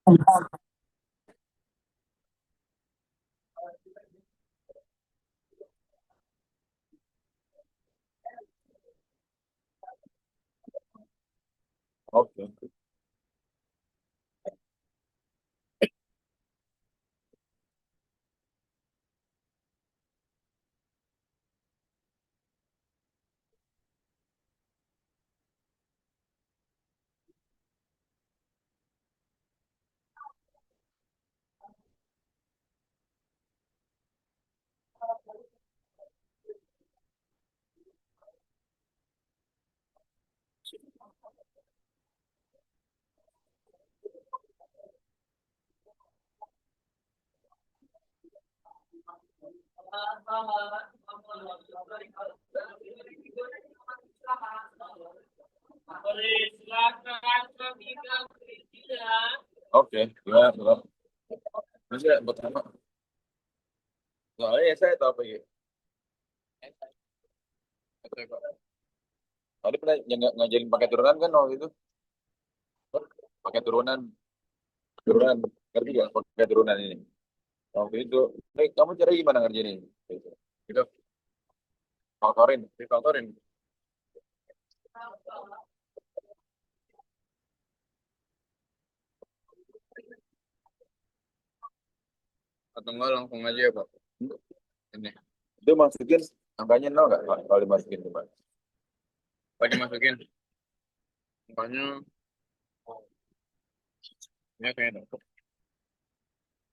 Oke. Oke, gimana tuh? Bisa pertama. Soalnya saya tahu apa ya. Tadi pernah ngajarin pakai turunan kan waktu itu? Pakai turunan, turunan. Ngerti gak pakai turunan ini? Waktu itu, kamu cara gimana ngerjain ini? Gitu. Faktorin, difaktorin. Atau enggak langsung aja ya, Pak? Ini. Itu masukin angkanya nol nggak, Pak? Kalau dimasukin tuh, Pak. Pak dimasukin angkanya, ya kayaknya nol.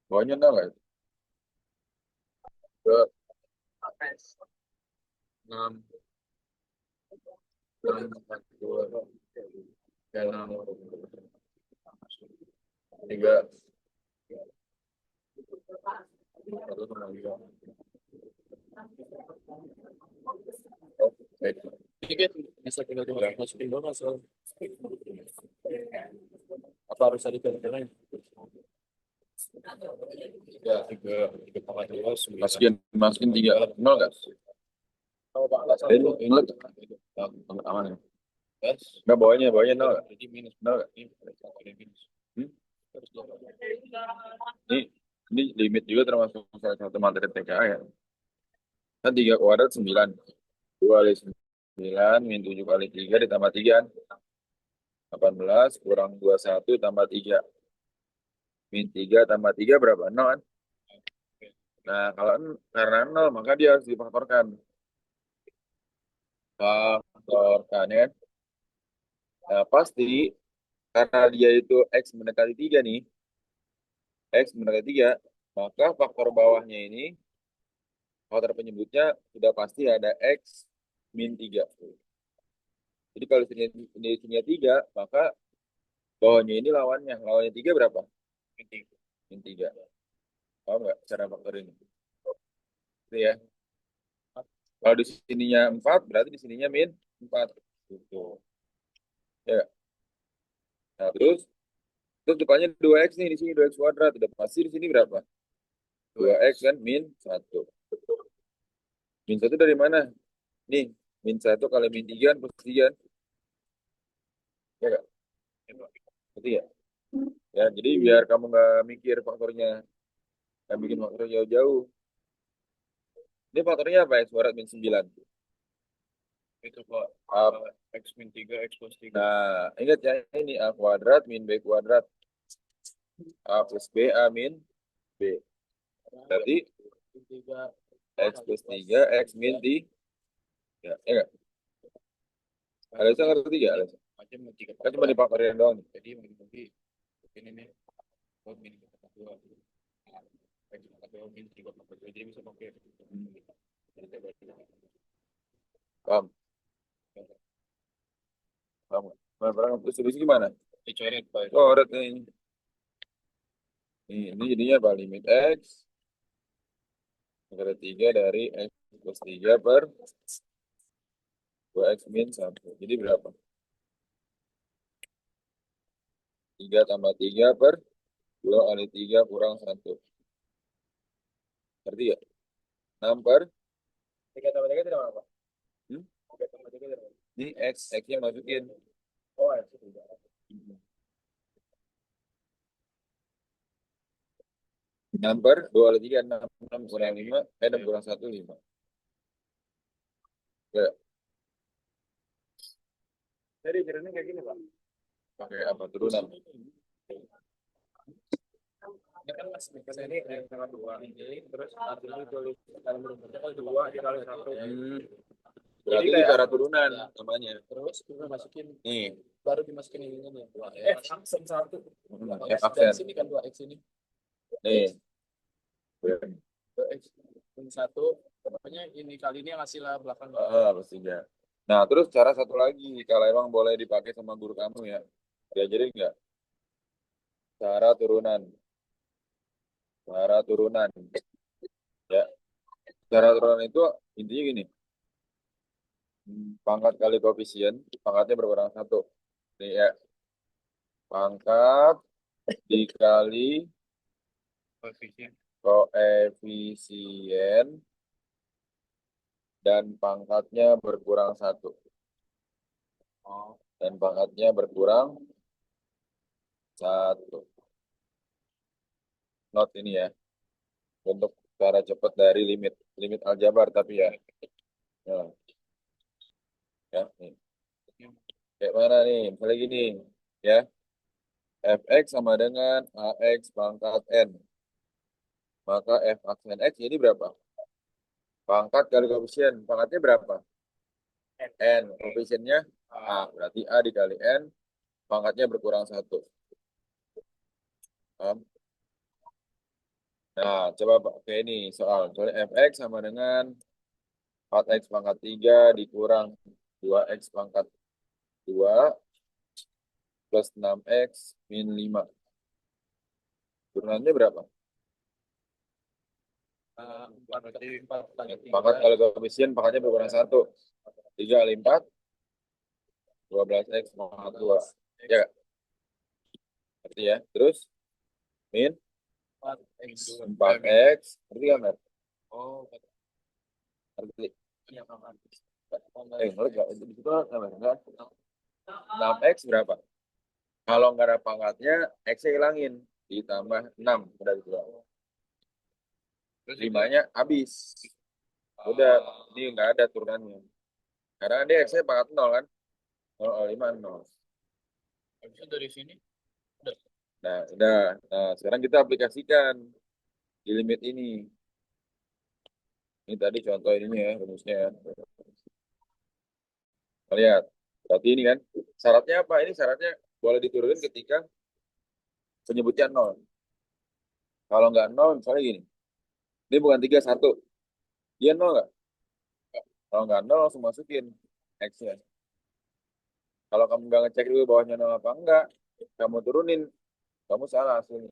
Bawahnya nol nggak? Ke 6, 6, 4, 2, 6, 3, 1, 2. Baik. Dikit, bisa tinggal masukin doang asal. Apa harus ada kira-kira? Ya, tiga pakai dua, masukin, masukin tiga, nol nggak? Ingat, aman ya? Nggak, bawahnya nol nggak? Nol nggak? Hmm? Ini, ini limit juga termasuk salah satu materi TKA ya. Kan 3 kuadrat 9. 2 kali 9 min 7 kali 3 ditambah 3. 18 kurang 21 tambah 3. Min 3 tambah 3 berapa? 0 kan? Nah, kalau karena 0 maka dia harus difaktorkan. Faktorkan ya. Nah, pasti karena dia itu X mendekati 3 nih. X mendekati 3, maka faktor bawahnya ini, faktor penyebutnya sudah pasti ada X min 3. Jadi kalau ini sini 3, maka bawahnya ini lawannya. Lawannya 3 berapa? Min 3. Paham nggak cara faktor ini? Itu ya. Kalau di sininya 4, berarti di sininya min 4. Gitu. Ya. Nah, terus depannya 2X nih, di sini 2X kuadrat. Udah pasti di sini berapa? 2X kan min 1. Min 1 dari mana? Nih, min 1 kali min 3 kan plus 3. Ya nggak? Berarti ya? Ya, jadi biar kamu nggak mikir faktornya, nggak bikin faktornya jauh-jauh. Ini faktornya apa? X kuadrat min 9. Itu kok X min 3, X plus 3. Nah, ingat ya, ini A kuadrat min B kuadrat. A plus B, A min B. Berarti X plus 3, X min 3. Ya nggak? Ada yang ngerti nggak? Kan cuma dipaktorin doang. Jadi ini nih, min 2. Min 3, jadi bisa pakai. Paham? Paham nggak? Barang solusi gimana? Dicoret, Pak. Coret nih. Ini jadinya apa? Limit X negara 3 dari X plus 3 per 2X min 1. Jadi berapa? 3 tambah 3 per 2 kali 3 kurang 1. Ngerti ya? 6 per 3 tambah 3 tidak apa? 3 tambah 3 tidak apa? Ini X-nya masukin. Oh, X. Number 2 kali 3, 6. 6 kurang 5, 6 kurang 1, 5. Ya, Jadi jalannya kayak gini, Pak. pakai apa turunan? Ini kan mas saya ini tanggal 2 ini terus artinya ditulis dalam rumusnya kan 2 dikali 1. Berarti itu kayak cara turunan namanya. terus kita masukin Nih, baru dimasukin ini nih 2x aksen 1. F Dari aksen. sini kan 2x ini. Nih. 2x 1 pokoknya ini kali ini yang hasilnya belakang. Pastinya. Nah, terus cara satu lagi, kalau emang boleh dipakai sama guru kamu ya, diajarin nggak? Cara turunan. Cara turunan. Ya, cara turunan itu intinya gini. Pangkat kali koefisien, pangkatnya berkurang satu. Nih ya, pangkat dikali koefisien dan pangkatnya berkurang satu. Dan pangkatnya berkurang satu. Not ini ya, untuk cara cepat dari limit aljabar tapi ya. Nah, ya, nih. Kayak mana nih? Misalnya gini, ya. Fx sama dengan Ax pangkat N. Maka F aksen X ini berapa? Pangkat kali koefisien. Pangkatnya berapa? N. Koefisiennya A. Berarti A dikali N. Pangkatnya berkurang satu. Paham? Nah, coba pakai ini soal. Soalnya Fx sama dengan 4x pangkat 3 dikurang 2x pangkat 2 plus 6x min 5. Turunannya berapa? Pangkat kali koefisien pangkatnya berkurang satu. 3 kali 4, 12x pangkat 2. Ya, berarti ya. Terus, min 4x. Berarti kan, Mer? Oh, Berarti. iya Pak. Ngerti nggak? Di situ enggak? 6x berapa? Kalau nggak ada pangkatnya, x-nya hilangin. Ditambah 6. Udah gitu. 5-nya habis. Udah, ini nggak ada turunannya. Karena dia x-nya pangkat 0 kan? 0, 5, 0. Habisnya dari sini. Nah, udah. Nah, sekarang kita aplikasikan di limit ini. Ini tadi contoh ininya ya, rumusnya ya. Lihat. Berarti ini kan. Syaratnya apa? Ini syaratnya boleh diturunin ketika penyebutnya 0. Kalau nggak 0, misalnya gini. Ini bukan 3, 1. Dia 0 nggak? Kalau nggak 0, langsung masukin X-nya. Kalau kamu nggak ngecek dulu bawahnya 0 apa enggak, kamu turunin, kamu salah hasilnya.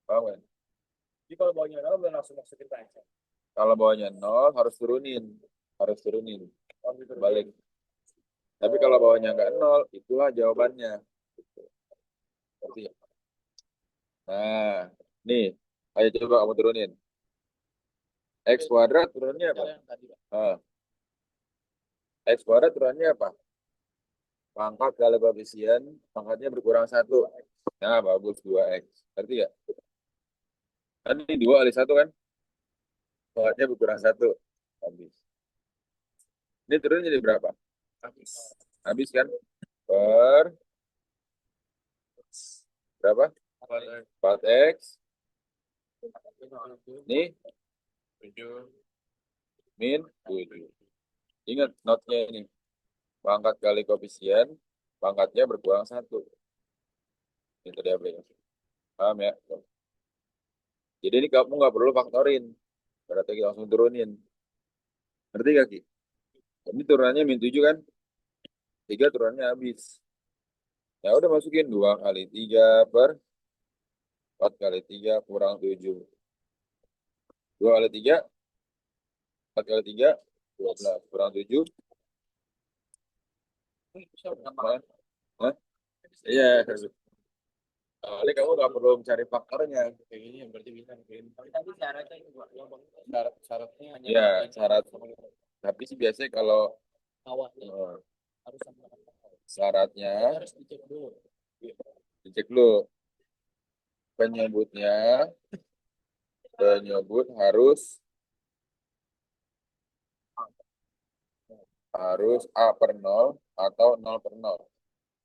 Paham kan? Jadi kalau bawahnya 0 udah langsung masukin ke Excel. Kalau bawahnya 0, harus turunin. Harus turunin. Balik. Tapi kalau bawahnya nggak 0, itulah jawabannya. Berarti, nah, nih, ayo coba kamu turunin. X kuadrat turunnya apa? Ah, X kuadrat turunnya apa? Pangkat kali koefisien, pangkatnya berkurang satu. Nah, bagus 2x. Berarti ya? Kan ini 2 kali 1 kan? Pangkatnya berkurang satu. Habis. Ini turun jadi berapa? Habis. Habis kan? Per berapa? 4x. Nih, min 7. Ingat notnya ini. Pangkat kali koefisien, pangkatnya berkurang satu. Itu dia aplikasi. Paham ya? Jadi ini kamu nggak perlu faktorin. Berarti kita langsung turunin. Ngerti gak, Ki? Ini turunannya min 7 kan? 3 turunannya habis. Ya udah masukin 2 kali 3 per 4 kali 3 kurang 7. 2 kali 3, 4 kali 3, 12. Kurang 7. Hah? Iya. Soalnya kamu nggak perlu mencari faktornya. Kayak gini berarti bisa. Tapi tadi syaratnya itu Pak. Syaratnya hanya Iya, syarat. Tapi sih biasanya kalau awal eh, harus sama. syaratnya Harus dicek dulu. dicek dulu. penyebutnya penyebut harus A per 0 atau 0 per 0.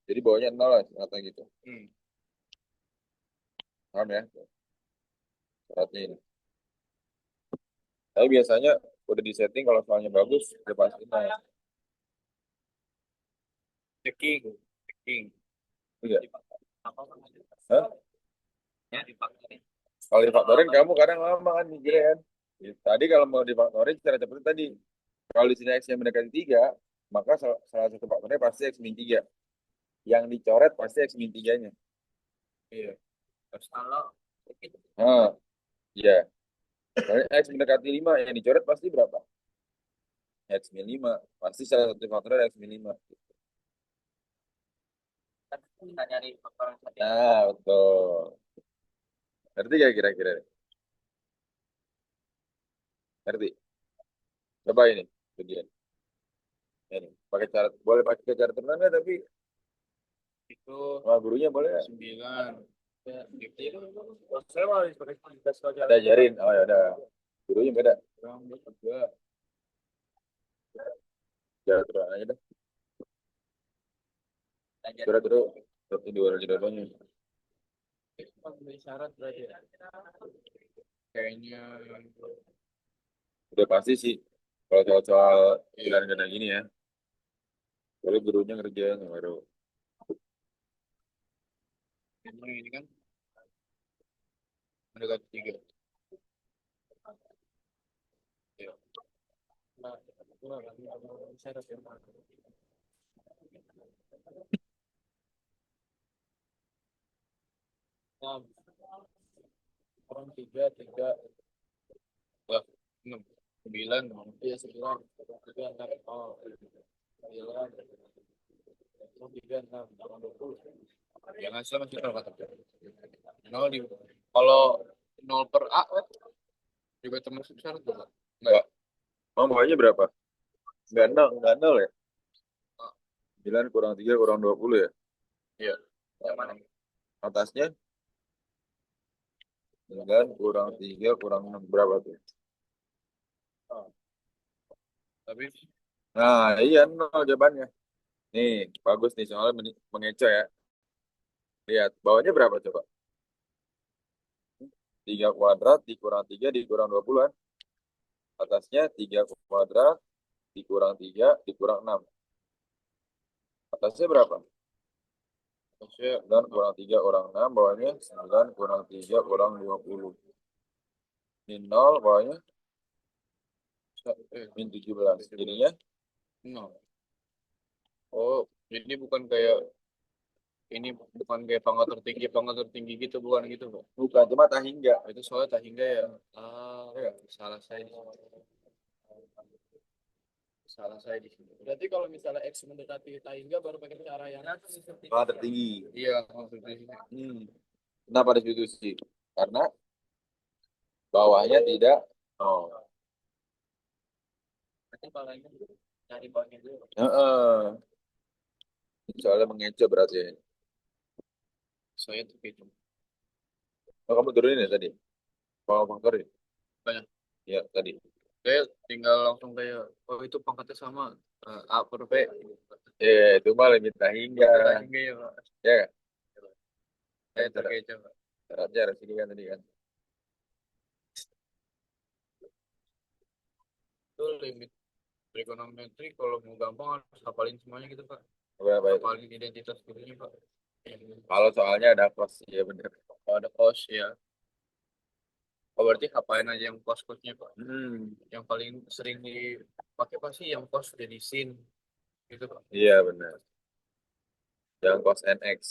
Jadi bawahnya 0 lah, atau gitu. Paham ya? Syaratnya ini. Tapi biasanya udah disetting kalau soalnya bagus, udah pasti 0. Checking. Iya. Apa? Hah? Ya, dipaksain. Kalau difaktorin kamu kadang lama kan mikirnya kan. Ya, tadi kalau mau difaktorin secara cepat tadi. Kalau di sini X-nya mendekati 3, maka salah satu faktornya pasti X min 3. Yang dicoret pasti X min 3-nya. Iya. Terus kalau Nah, iya. Kalau X mendekati 5, yang dicoret pasti berapa? X min 5. Pasti salah satu faktornya X min 5. kita nyari faktor yang tadi. Nah, betul. Ngerti gak kira-kira? Ngerti? Coba ini. Bagian. Ini. Pakai cara, boleh pakai cara terulang nggak, tapi Itu sama gurunya boleh nggak? 9. Ya, gitu. Saya mau pakai tes saja. Ada ajarin. Oh ya udah. Gurunya beda. Kurang juga. Cara terulang aja dah. Sudah terus. Tapi dua jodohnya. Memenuhi syarat berarti ya. Kayaknya Udah pasti sih. Kalau soal-soal pilihan ganda gini ya. Boleh gurunya ngerjain baru. ini kan mendekati 3. Ya. Nah, syarat yang nah, orang 3 wah, 6 9 iya 9 3 6 oh 9 3 6 20 jangan sama kita kata 0 di kalau 0 per A juga termasuk syarat juga Enggak. Mau bawahnya berapa? Enggak nol ya? 9 kurang 3 kurang 20 ya? iya yang mana Atasnya 9 kurang 3 kurang 6 berapa tuh? tapi Nah, iya nol jawabannya. Nih, bagus nih soalnya mengecoh ya. Lihat, bawahnya berapa coba? 3 kuadrat dikurang 3 dikurang 20 kan? Atasnya 3 kuadrat dikurang 3 dikurang 6. Atasnya berapa? Atasnya 9 kurang 3 kurang 6, bawahnya 9 kurang 3 kurang 20. Ini 0, bawahnya min 17. Jadinya no oh jadi bukan kayak ini bukan kayak pangkat tertinggi gitu bukan gitu Pak bukan, cuma tak hingga. itu soalnya tak hingga ya ah Ya. salah saya di sini salah saya di sini berarti kalau misalnya X mendekati tak hingga baru pakai cara yang Kalau tertinggi. iya maksudnya Kenapa restitusi? Karena bawahnya tidak. Oh. berarti kalau ini cari bawahnya dulu Heeh. Soalnya mengecoh berarti ya. saya tuh gitu Oh, kamu turunin ya tadi? Mau faktorin? banyak Ya, tadi. saya tinggal langsung kayak oh itu pangkatnya sama A per B Itu mah limit tak hingga. tak hingga ya Pak Ya, saya kan terkecoh Pak syaratnya harus ini kan tadi kan. itu limit trigonometri kalau mau gampang harus hafalin semuanya gitu Pak Berapa itu? hafalin identitas gurunya Pak Kalau soalnya ada kos, ya bener. kalau ada kos ya oh berarti hafalin aja yang kos-kosnya Pak yang paling sering dipakai pasti yang kos jadi sin gitu Pak Iya benar. Yang kos NX.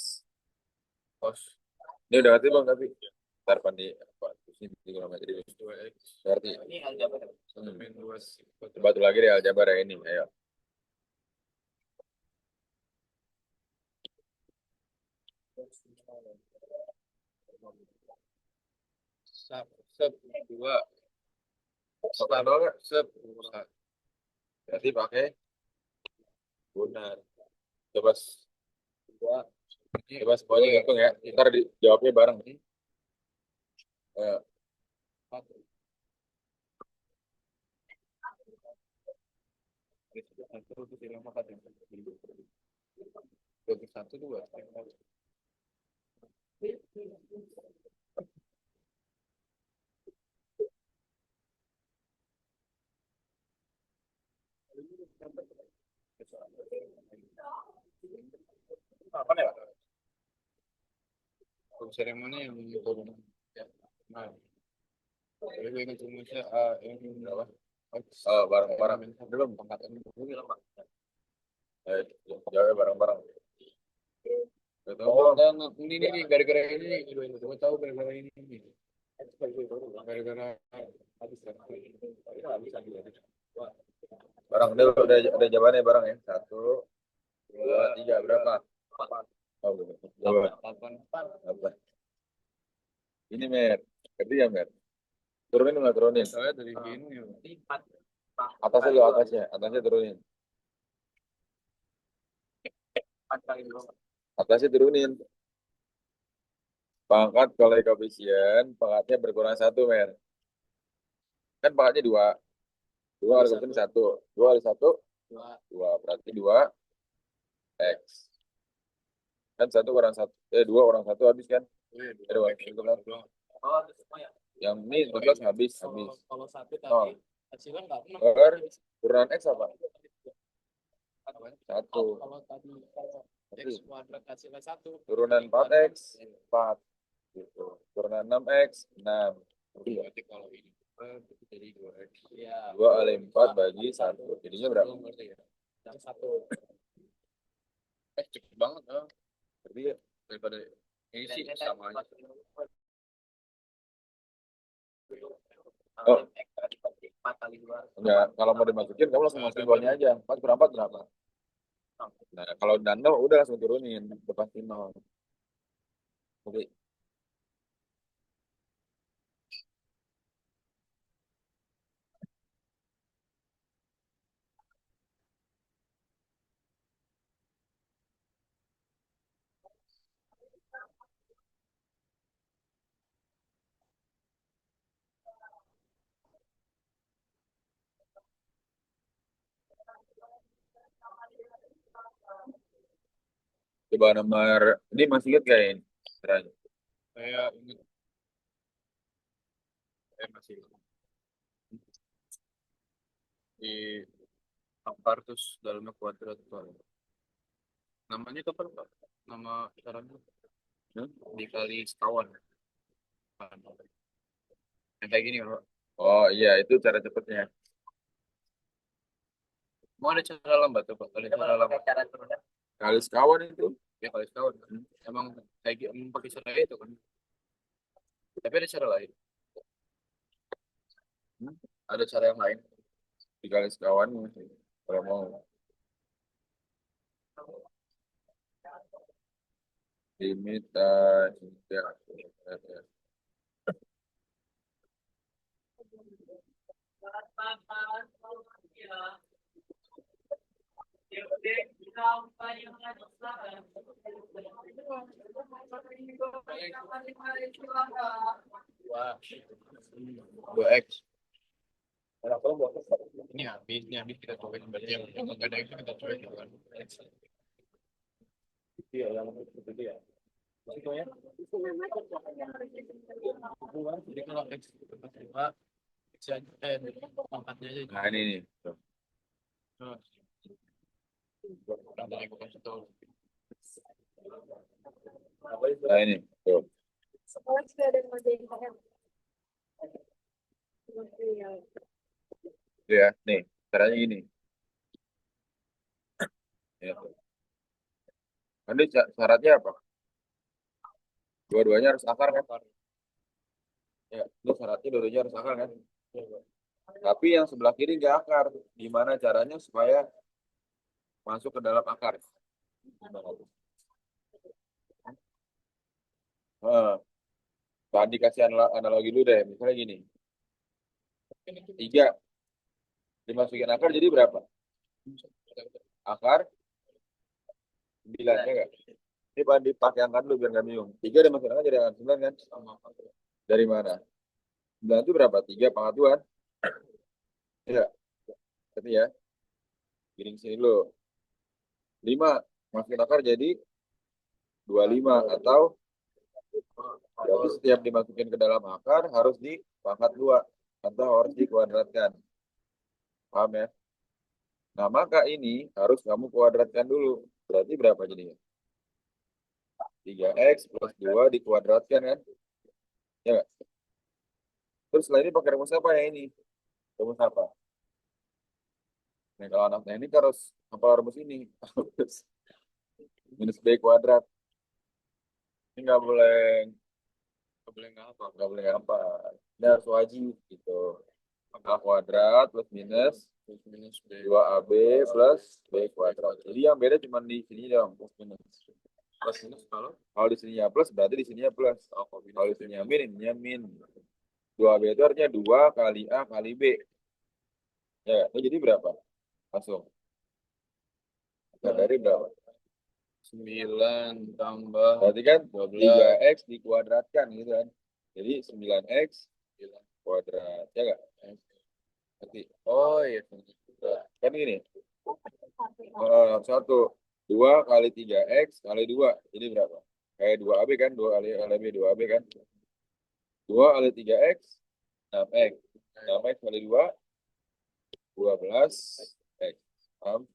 kos Ini udah ngerti bang tapi. Ntar pandi apa? Ini trigonometri. 2x Ngerti? ini aljabar satu Hmm. min 2 Coba tuh lagi deh aljabar ya ini. Ayo. sub sub 2 Pakai nol nggak? sub Berarti pakai benar. Coba dua coba semuanya ngitung ya. Ntar dijawabnya bareng. Eh, satu dua. Apa ya? Seremoni yang turun. Ya. Nah, tapi gue ingat rumusnya yang berapa? bareng-bareng. Belum. Pangkatan ini lama. Jawabnya bareng-bareng. Gak tahu Oh, bang. dan ini nih gara-gara ini, gue tahu gara-gara ini. Gara-gara habis Bareng udah jawabannya bareng ya. Satu, dua, tiga berapa? Oh, belum. Jawab. Apa? Ini Mer. Ngerti ya Mer? Turunin nggak turunin? Saya dari sini. Atasnya dulu atasnya. Atasnya turunin. Atasnya turunin. Pangkat kalau koefisien, pangkatnya berkurang satu Mer. Kan pangkatnya dua. Dua kali koefisien satu. Dua kali satu, dua. Berarti dua X. Kan satu kurang satu. Dua kurang satu habis kan? Dua. Yang ini 12 habis. Kalau satu Oh. tadi hasilnya nggak pernah. Turunan X apa? Satu. Kalau tadi X kuadrat hasilnya satu. Turunan 4X, 4. Gitu. Turunan 6X, 6. Berarti kalau ini jadi 2X. Ya. 2 kali 4 bagi 1. Jadinya berapa? Yang satu. Cepet banget. Berarti ya, Daripada ini sih sama aja. Oh. Enggak, kalau mau dimasukin kamu langsung masukin bawahnya aja. 4 kurang 4 berapa? Nah, kalau udah 0 udah langsung turunin depan 0. Jadi coba nomor ini masih ingat gak ini? Caranya. Saya ingat. Saya masih ingat. Di akar terus dalamnya kuadrat. Namanya itu apa Pak? Nama caranya dikali sekawan. Yang kayak gini Pak. Oh iya, itu cara cepetnya. Mau ada cara lambat tuh Pak? Ada cara lambat. Kali sekawan itu. Ya kali sekawan. Emang kayak gitu, emang pakai cara itu kan. Tapi ada cara lain. Ada cara yang lain. Dikali sekawan kalau mau. Limit tidak. Wah. 2X. Ini habis kita cobain berarti yang enggak ada itu kita cobain gitu kan. Iya, yang itu dia. Itu ya. Jadi kalau X itu coba bisa angkatnya aja. Nah ini nih. Tuh. Nanti aku kasih tahu. Nah ini. Tuh. Sekolah juga ada yang ngerjain PR. Iya. Tuh ya, nih. Caranya gini. Ya. Nanti syaratnya apa? Dua-duanya harus akar kan? Ya, itu syaratnya dua-duanya harus akar kan? Tapi yang sebelah kiri nggak akar. Gimana caranya supaya masuk ke dalam akar? Tadi kasih analogi dulu deh. Misalnya gini. 3 dimasukin akar jadi berapa? Akar 9 ya nggak? Ini dipakai angka dulu biar nggak bingung. 3 dimasukin akar jadi akar 9 kan? Dari mana? 9 itu berapa? 3 pangkat 2 kan? Iya, berarti ya. Giring sini dulu. 5. Masukin akar jadi 25. Atau berarti setiap dimasukin ke dalam akar harus dipangkat 2. Atau harus dikuadratkan. Paham ya? Nah, maka ini harus kamu kuadratkan dulu. Berarti berapa jadinya? 3x plus 2 dikuadratkan kan? Ya nggak? Terus setelah ini pakai rumus apa ya ini? Rumus apa? Nah, kalau anak teknik harus apa rumus ini? Minus b kuadrat. Ini nggak boleh apa. Ini harus wajib gitu. A kuadrat plus minus B. 2ab plus b kuadrat. Jadi yang beda cuma di sini dong, plus minus. Plus minus Kalau di sininya plus berarti di sininya plus. Kalau di sininya min, ininya min. 2b itu artinya 2 kali A kali B. Ya, itu jadi berapa? Langsung. Dari berapa? 9 tambah Berarti kan 12. 3x dikuadratkan gitu kan. Jadi 9x kuadrat. Ya nggak? Berarti, Oh iya. kan gini. Satu. 2 kali 3x kali 2. Jadi berapa? Kayak 2ab kan. 2 kali LB 2ab kan. 2 kali 3x 6x. 6x kali 2 12x. Paham?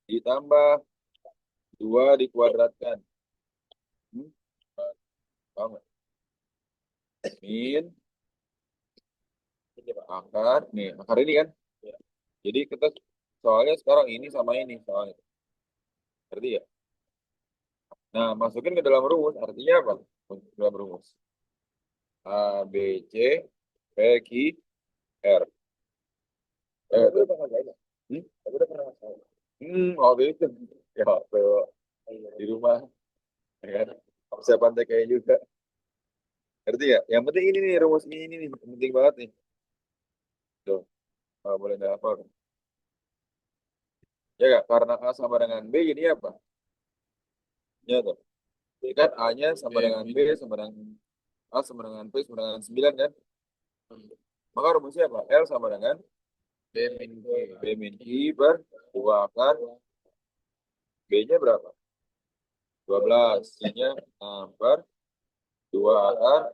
Ditambah 2 dikuadratkan. Paham nggak? Min akar. Nih, akar ini kan. Jadi kita soalnya sekarang ini sama ini soalnya. Berarti ya. Nah, masukin ke dalam rumus. Artinya apa? Masuk ke dalam rumus. A, B, C, P, Q, R. Hmm? Waktu itu. Ya, waktu di rumah. Ya kan? Persiapan TKI juga. Ngerti ya? Yang penting ini nih, rumus ini nih. Penting banget nih. Tuh, nggak boleh nggak apa. Ya nggak? Karena A sama dengan B, jadi apa? Ya tuh. Jadi kan A-nya sama dengan B, sama dengan A sama dengan P, sama dengan 9 kan? Maka rumusnya apa? L sama dengan B min Q. B min I per 2 akar. B-nya berapa? 12. I-nya per 2 akar.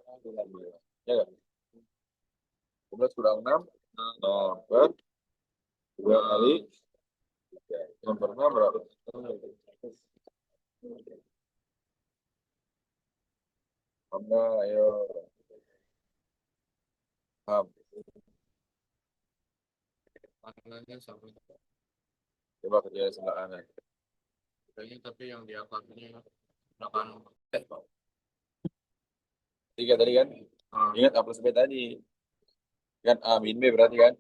Ya nggak? 12 kurang 6. Per 2 kali. Yang pernah berapa? Tambah, ayo. Paham. Maknanya sama. Coba kerja sebelah kanan. Kayaknya tapi yang di akarnya akan Tiga tadi kan? Ingat A plus B tadi. Kan A min B berarti kan?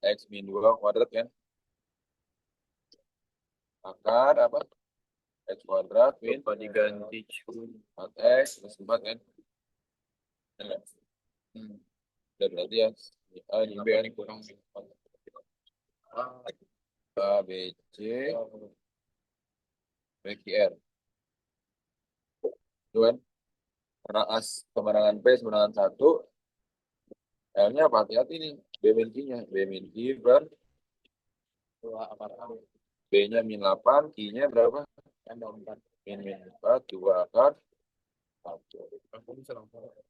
X min 2 kuadrat kan? Akar apa? X kuadrat min lupa diganti 4x plus 4 kan? Enggak. Dan berarti ya A di B kan? kurang A, B, C, B, Q, R. Itu kan? Karena A sama dengan P sama dengan 1. L-nya apa? Hati-hati nih. B min Q-nya. B min Q per B-nya min 8. Q-nya berapa? Min 4. 2 akar. 1.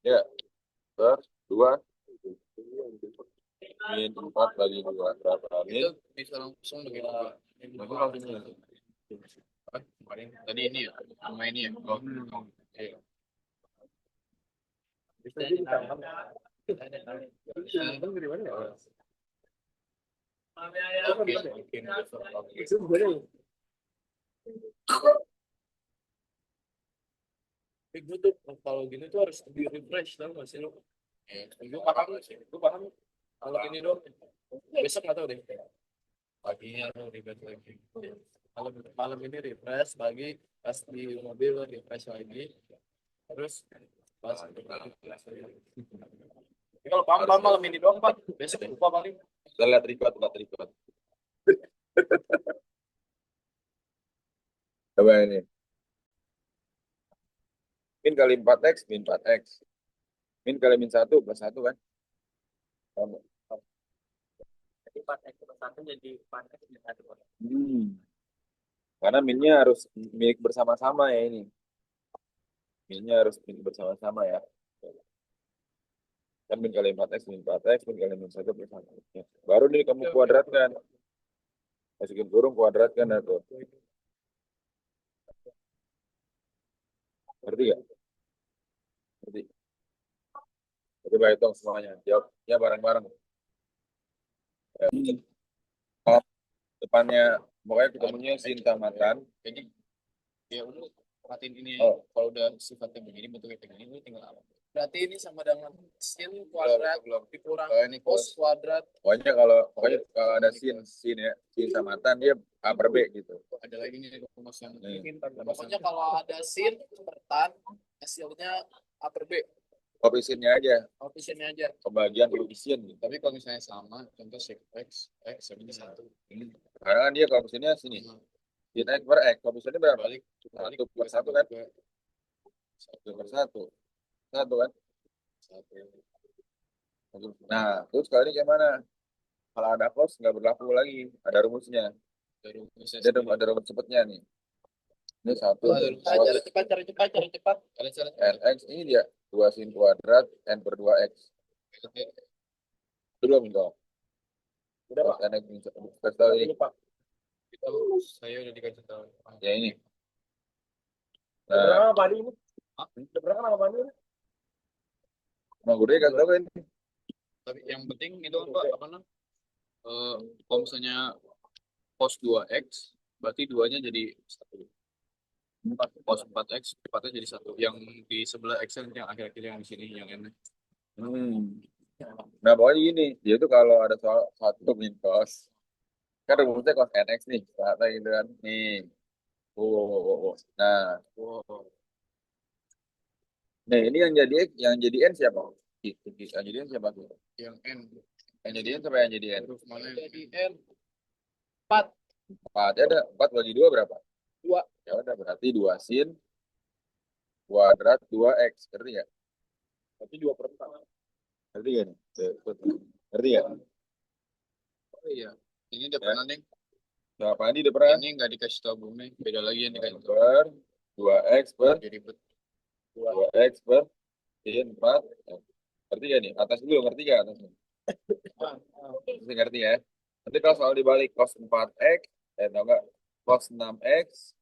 Ya. Per 2. Min 4 bagi 2. Berapa? Min? itu bisa langsung begitu Langsung langsung. kemarin tadi ini ya sama ini ya iya. Tapi gue tuh kalau gini tuh harus di refresh tau gak sih lo? Gue paham gak sih? Gue paham. Kalau ini dong, besok nggak tahu deh. Paginya lo ribet lagi. Kalau malam ini refresh, pagi pas di mobil refresh lagi. Terus pas kalau paham paham malam ini doang pak. Besok lupa paling. Kita lihat record, lihat record. Coba ini. Min kali 4x, min 4x. Min kali min 1 plus 1 kan? Paham nggak? Jadi 4x plus 1 jadi 4x minus 1. Karena minnya harus milik bersama-sama ya ini. Minnya harus milik bersama-sama ya. Kan min kali 4x, min 4x, min kali min 1 plus 1. Ya. Baru nih kamu kuadratkan. Masukin kurung kuadratkan atau. Ngerti gak? Ngerti. Coba hitung semuanya. Jawabnya bareng-bareng. Ya. Depannya, pokoknya ketemunya sin tamatan. Jadi ya udah perhatiin ini Oh. kalau udah sifatnya begini bentuknya begini ini tinggal apa? Berarti ini sama dengan sin kuadrat dikurang Ini cos kuadrat. pokoknya kalau ada sin ya, sin tamatan dia A per B gitu. Ada lagi nih rumus yang Nih. pokoknya kalau ada sin per tan hasilnya A per B. Koefisiennya aja, Koefisiennya aja. pembagian koefisien gitu. Tapi kalau misalnya sama, contoh sec x sama ini 1. Karena kan dia koefisiennya sini. Sin x per x, koefisiennya berapa? Balik 1 per 1 kan? 1 per 1. 1 kan? 1. Nah, terus kali ini gimana? Kalau ada cos nggak berlaku lagi, ada rumusnya. Ada rumus cepatnya nih. Ini 1 Cari cepat, cari cepat, cari cepat. Lx ini dia 2 sin kuadrat n per 2x. Itu belum kau. Udah Pak. Karena kasih tahu ini. Itu saya udah dikasih tahu. Ya ini. Udah Nah, berapa Pak ini? Udah berapa nama Pak ini? emang gue kasih tahu ini. Tapi yang penting itu Pak apa namanya? Kalau misalnya cos 2x berarti duanya jadi 1. Cos 4x 4-nya jadi 1. Yang di sebelah x yang akhir-akhir yang di sini yang n. Nah, pokoknya gini, dia tuh kalau ada soal 1 min cos, kan rumusnya cos nx nih, kata gitu kan, nih. Nah, ini yang jadi n siapa? Gitu. Yang jadi n siapa tuh? Yang n. Yang jadi n siapa yang jadi n? Huruf mana yang jadi n? 4. 4 ada 4 bagi 2 berapa? 2. Ya udah berarti 2 sin kuadrat 2x, ngerti nggak? Berarti 2 per 4. Ngerti nggak nih? Ngerti nggak? Oh iya. Ini udah Ya. pernah nih. Nah, apa ini udah pernah? Ini nggak dikasih tahu Bumi. Beda lagi yang dikasih tahu. Per 2x per Jadi ribet. 2x per sin 4. Ngerti nggak nih? Atas dulu, ngerti nggak atasnya? Ngerti ya? Nanti kalau soal dibalik cos 4x, atau enggak cos 6x,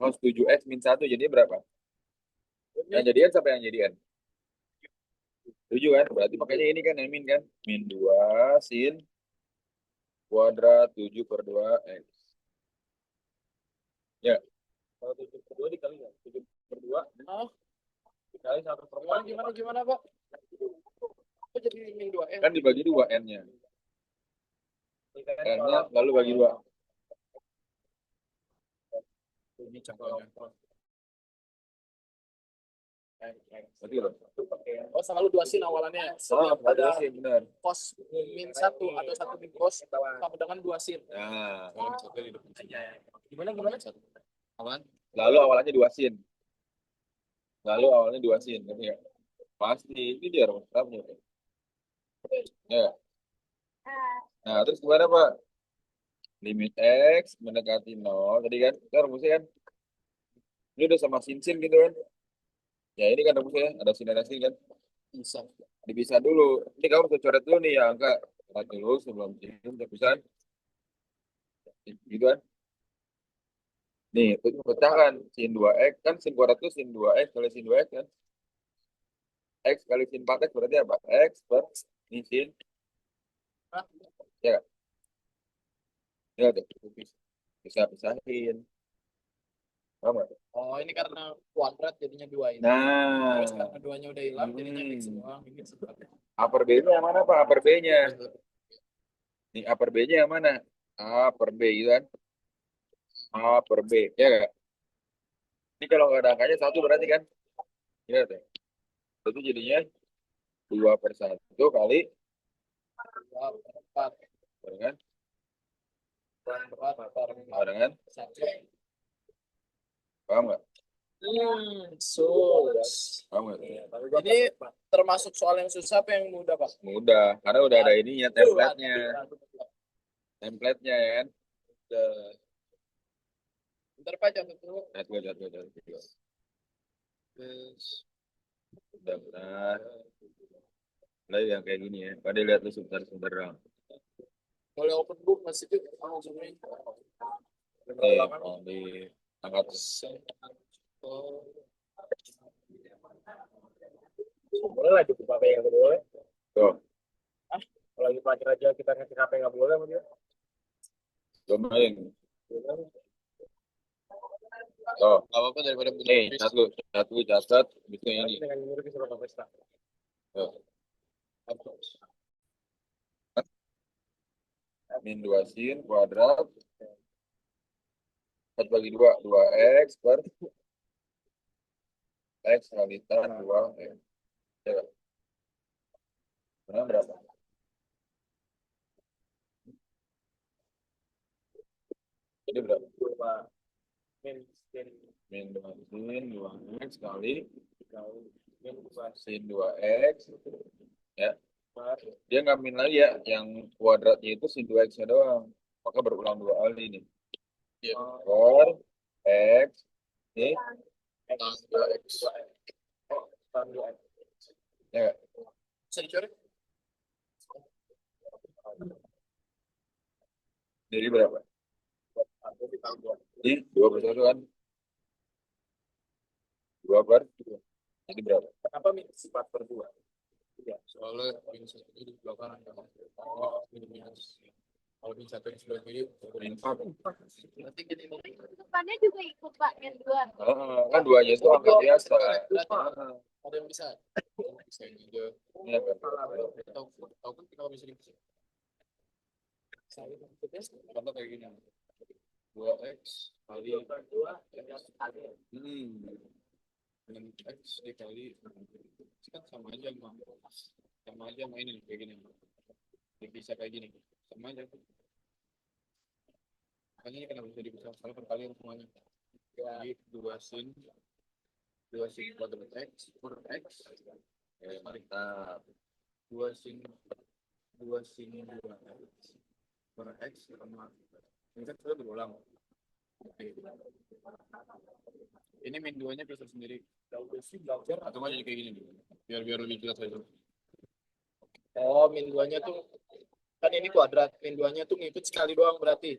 cos 7x min 1 jadi berapa? Yang jadian siapa yang jadian? 7 kan? Berarti makanya ini kan yang min kan? Min 2 sin kuadrat 7 per 2x. Ya. Kalau 7 per 2 dikali nggak? 7 per 2 dikali 1 per 4. Gimana Pak? Kok jadi min 2 n? Kan dibagi 2 n-nya. N-nya lalu bagi 2. Ini contohnya. Berarti loh. Oh, selalu 2 sin awalannya. Oh, Ada sin benar. cos min 1 atau 1 min cos sama dengan 2 sin. Nah, Gimana? Awan? lalu awalnya 2 sin. Lalu awalnya 2 sin, ngerti nggak? Pasti ini dia rumus kamu. Ya. Nah, terus gimana, Pak? Limit X mendekati 0. Tadi kan, kita rumusnya kan? Ini udah sama sin-sin gitu kan? Ya, ini kan rumusnya. Ada sin kan? Bisa. Dipisah dulu. Ini kamu bisa coret dulu nih ya, angka. Coret dulu sebelum sin, terpisah. Gitu kan? Nih, pecahkan sin 2x. Kan sin kuadrat itu sin 2x kali sin 2x kan? X kali sin 4x berarti apa? X per ini sin. Ya kan? Ya, tuh. Bisa pisahin. Paham nggak? Oh, ini karena kuadrat jadinya 2 ini. Nah, Terus karena 2-nya udah hilang jadinya X semua. Ini sebenarnya. upper B-nya yang mana, Pak? Upper B-nya. Nih, upper B-nya yang mana? A per B, gitu kan? A per B, ya nggak? Ini kalau nggak ada angkanya 1 berarti kan? Ya, tuh. Itu jadinya 2 per 1 kali 2 per 4. barengan 2 per 4 per barengan. 1. Paham nggak? Sus. Paham nggak? Ini termasuk soal yang susah apa yang mudah, Pak? Mudah, karena udah ada ininya, template-nya ya kan. Bentar Pak, jangan dulu. Lihat gua. Udah benar. Mulai yang kayak gini ya. Pada lihat lu sebentar dong. Boleh open book masih itu langsung ini. Di angkat. Boleh lah cukup apa yang nggak boleh. Tuh, Kalau lagi pelajar aja kita ngasih apa yang nggak boleh sama dia. cobain. Tuh, Nggak apa-apa daripada nih, catat, bisa ini. dengan guru bisa bapak pesta. Tuh, min 2 sin kuadrat 4/2, 2x per x kali tan 2x. Ya, benar berapa? Jadi berapa? Min 2 sin 2x kali sin 2x. Ya, dia nggak min lagi ya, yang kuadratnya itu sin 2x-nya doang. Maka berulang 2 kali nih. Per x ini Tan 2x. ya, Bisa dicoret? jadi berapa? Ini 21 kan? 2 per 2. Jadi berapa? Kenapa minus 4/2? Ya, soalnya minus 1 di belakang. Oh, minus. Kalau minus 1 yang sebelah kiri, Min 4. nanti jadi Depannya juga ikut Pak yang dua. Kan duanya itu angka biasa. ada yang bisa. Bisa juga. Iya kan? Tahu kan kenapa bisa dipisah? Contoh kayak gini. 2x kali dengan x dikali kan sama aja sama ini kayak gini, dipisah kayak gini sama aja. Makanya ini kenapa bisa dipisah, soalnya perkalian semuanya. Jadi 2 sin kuadrat x per x Mantap. 2 sin 2 x per x sama ini kan sudah berulang. Ini min 2-nya bisa sendiri. Atau nggak jadi kayak gini nih. Biar lebih jelas aja. Oh, min 2-nya tuh kan ini kuadrat, min 2-nya tuh ngikut sekali doang berarti.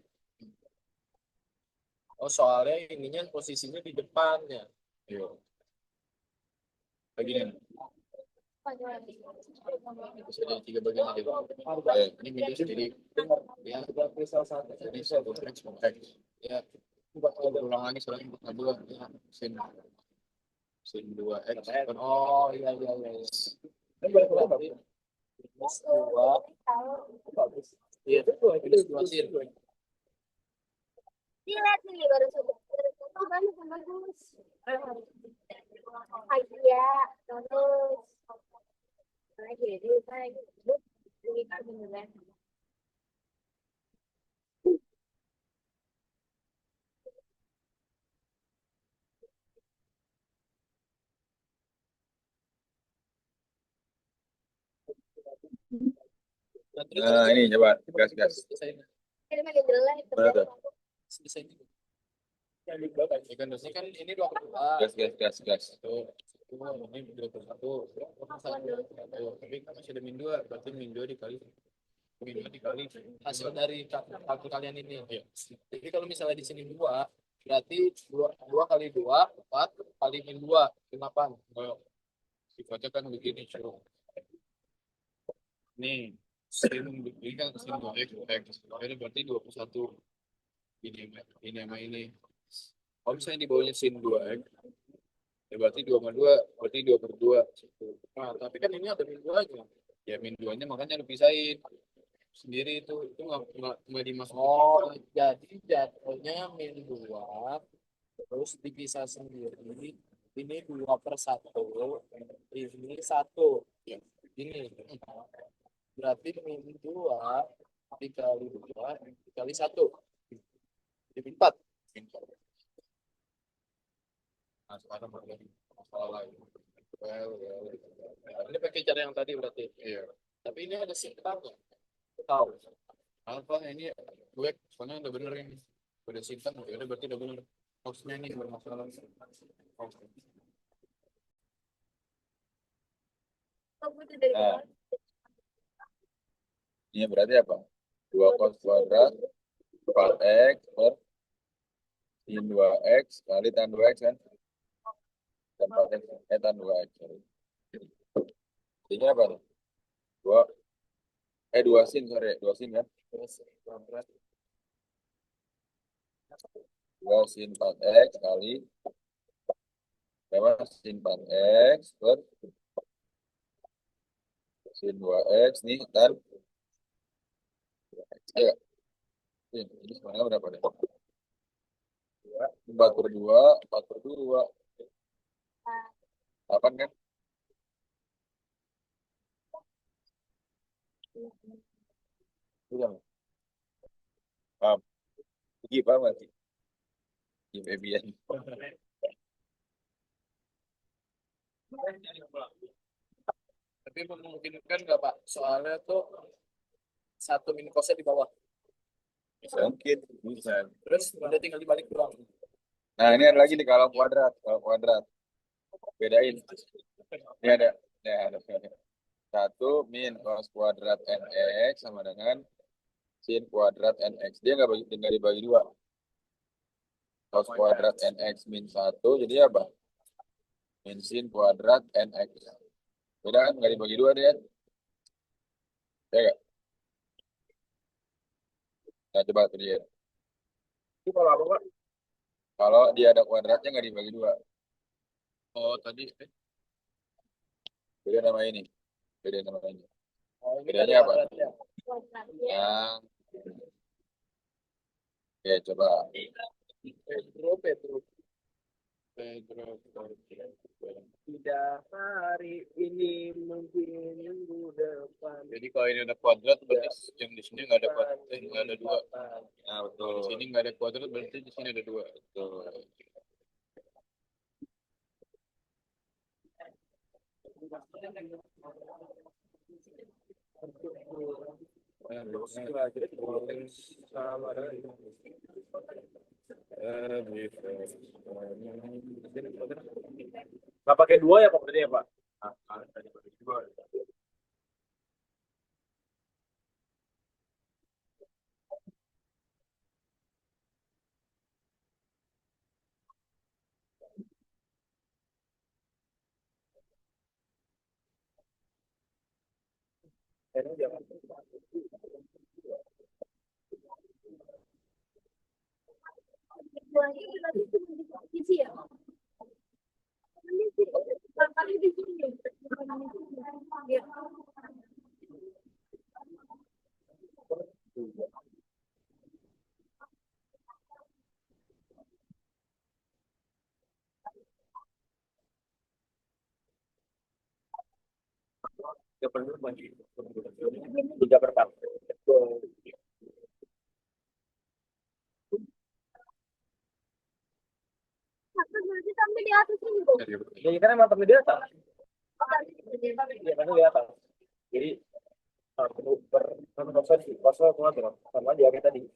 Oh, soalnya ininya posisinya di depannya. Iya. Kayak gini. Bisa jadi 3 bagian aja. Ini min 2 sendiri. Ya, jadi 1x per x. Ya, ulang lagi soalnya 2 ya, sin 2x. Oh, iya. Ini berarti minus 2. Iya, minus 2 sin. Lihat nih baru sudah bagus. Iya, terus lagi lagi. Ini kan beneran. Nah, ini coba gas. Ini makin jelek. Mana tuh? Selesai ini. Ya kan harusnya kan ini 2/2. Gas. Tuh, ini 2/1. Tapi kan masih ada min 2, berarti min 2 dikali hasil dari kalkul kalian ini. Ya. Jadi kalau misalnya di sini 2, berarti 2 kali 2, 4 kali min 2, 8. Kalau sifatnya kan begini, cuy. Nih, ini kan sin 2x, ini berarti 21. Ini sama ini. Kalau misalnya di bawahnya sin 2x, ya berarti 2 sama 2, berarti 2/2. Nah, tapi kan ini ada min 2-nya. Ya, min 2-nya makanya dipisahin sendiri itu nggak dimasuk. Oh, jadi jatuhnya min 2 terus dipisah sendiri. Ini 2/1, ini 1. Ya, ini berarti min 2 dikali 2 dikali 1 jadi 4. Nah, sekarang lagi masalah lagi. Ini pakai cara yang tadi berarti. Iya. Tapi ini ada singkat nggak? Tahu. Apa ini gue soalnya udah bener ini. Udah singkat, udah berarti udah bener. Hostnya ini bermasalah. Host. Kamu itu dari Nah, mana? ini berarti apa? 2 cos kuadrat 4x per sin 2x kali tan 2x kan? Dan 4x, tan 2x. Ini apa tuh? 2 sin, sorry. 2 sin kan? 2 sin 4x kali berapa? Sin 4x per sin 2x nih tan 2x. Ya, ini sebenarnya berapa deh? 4 per 2, 4 per 2. 8 kan? Itu kan? Paham? Pergi, paham gak sih? Di Fabian. Tapi memungkinkan nggak Pak? Soalnya tuh satu min cosnya di bawah. Mungkin, bisa. Terus udah tinggal dibalik doang. Nah, ini ada lagi nih kalau kuadrat. Kalau kuadrat. Bedain. Ini ada. Ini ada. 1 min cos kuadrat nx sama dengan sin kuadrat nx. Dia nggak dibagi 2. Cos kuadrat nx min 1 jadi apa? Min sin kuadrat nx. Beda kan? Nggak dibagi 2 dia. Ya nggak? Nah, coba tuh dia. Itu kalau apa Pak? Kalau dia ada kuadratnya nggak dibagi 2. Oh tadi. Beda nama ini. Beda nama ini. Oh, ini Bedanya ada apa? kuadratnya. Yang Oke, coba. Pedro. Tidak hari ini mungkin minggu depan. Jadi kalau ini ada kuadrat berarti yang di sini nggak ada kuadrat, nggak ada 2. Nah, betul. Di sini nggak ada kuadrat berarti di sini ada 2. Betul. Nggak pakai 2 ya Pak berarti ya Pak? Buahnya itu nanti cuma di sisi ya. Ini sih, kali di sini. Ya. Tiga per 4. Satu berarti sampai di atas ini dong. Jadi kan emang perlu di atas. Iya kan di atas. Jadi perlu kosong kuadrat sama dia kayak tadi.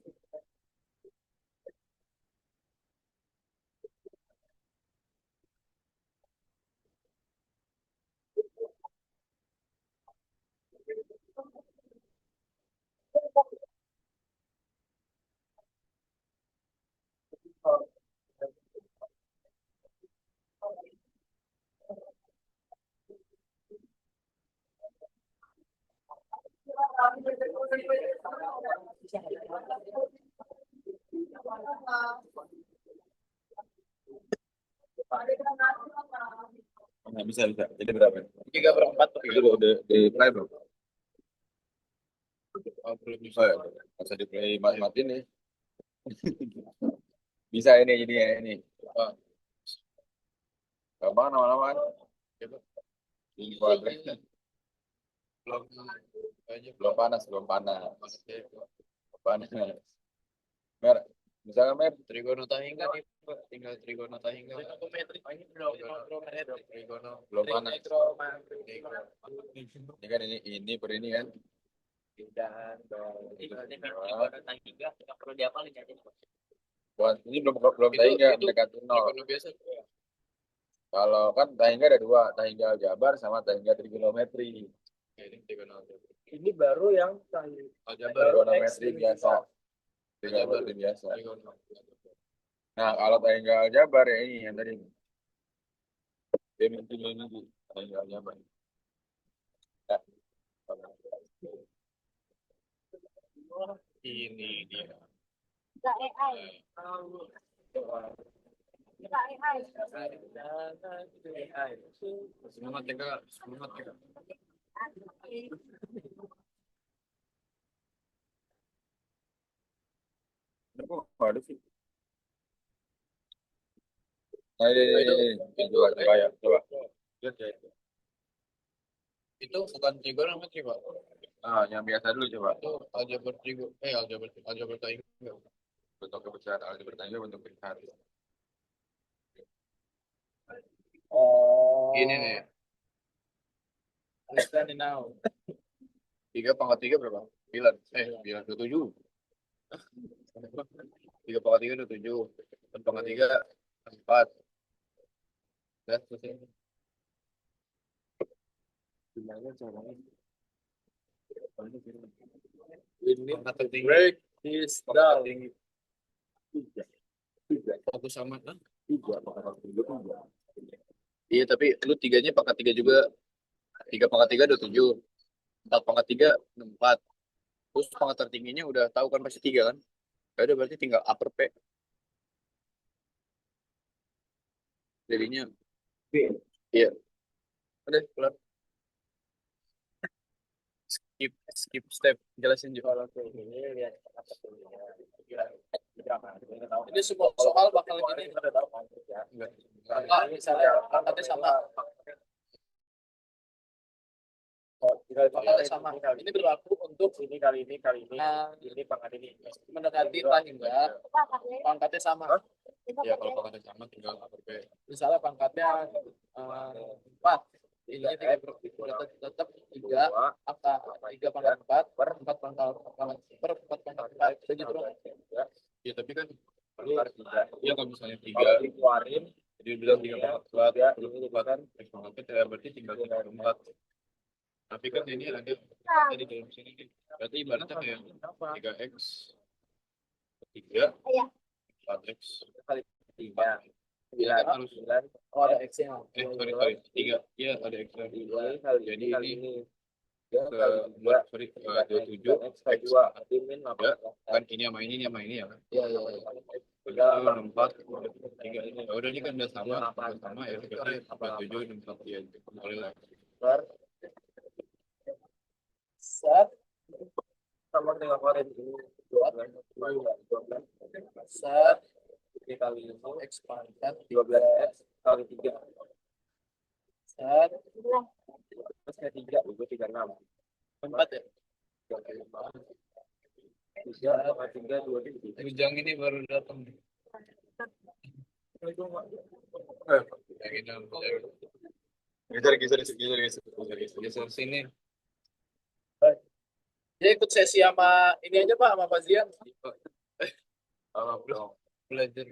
Nah, bisa. Jadi berapa? 3 per 4 tuh. Itu udah di play belum? Oh, belum Oh, ya. Masa di play matiin nih. Bisa ini jadi ya ini. Gampang nama-nama kan? Sin kuadrat. belum aja Belum panas. Panas. Mer, misalkan Mer, trigonometri tinggal trigonometri ini trigonometri. Belum panas. Trigonometri. Ini kan ini per ini kan. Dan Nah, buat ini belum tahingga mendekati nol. trigono biasa. Kalau kan tahingga ada dua, tahingga aljabar sama tahingga trigonometri. Ini trigonometri. Ini baru yang Aljabar. Trigonometri biasa. Trigonometri biasa. Nah, kalau tahingga aljabar ya ini yang tadi. Dimensi tahingga aljabar. Nah, Ini dia. Gak AI. Gak AI. Semangat ya kak, semangat ya kak. kok nggak ada sih? Nah, ini coba ya, coba. Lihat ya itu. Itu bukan trigonometri pak. Ah, yang biasa dulu coba. Itu aljabar aljabar tahingga. Bentuk besar, aljabar tahingga bentuk besar. Oh. Gini nih. Understand it now. 3/3 berapa? 9. 27. 3/3 27. 4/3 4. Dan terus Gimana caranya? ini tertinggi. Break this down. Tiga, Fokus sama kan? tiga. Iya tapi lu tiganya pangkat 3 juga. 3/3 27. 4/3 4. Terus pangkat tertingginya udah tahu kan pasti 3 kan? Ya udah berarti tinggal upper P. Jadinya B. iya. Udah kelar. Skip step jelasin juga. Ini semua soal bakal gini. Enggak. Misalnya pangkatnya sama. Pangkatnya sama. Ini berlaku untuk Ini kali ini ini pangkat ini. mendekati tahingga pangkatnya sama. Ya kalau pangkatnya sama tinggal upper P. Misalnya pangkatnya 4. Ini tetap 3 apa 3 pangkat 4 per 4 pangkat 4 begitu dong. Ya tapi kan ya kalau misalnya 3 Dikeluarin jadi bilang 3 pangkat 4 ya itu kan pangkat ya berarti tinggal 3 4. Tapi kan ini ada di dalam sini nih. Berarti ibaratnya kayak 3x 3 4x kali 3. ya kan harus Oh, ada X-nya. sorry 3 ya ada x Kali jadi kali ini Ya, ke kali 2. sorry 27 X kali 2. Min ya 8. kan ini sama ini ya kan Iya. Tiga, 4 3 ini ya udah ini kan udah sama ya berarti 27 4 ya boleh lah Per set sama dengan kemarin ini 12 set dikali itu X pangkat 12 X kali 3 set plus ke 3 itu 36 4 ya 3 sama 3 2 Ujang ini baru datang yang ini geser sini dia ikut sesi sama ini aja pak sama Pak Zian Belum. belajar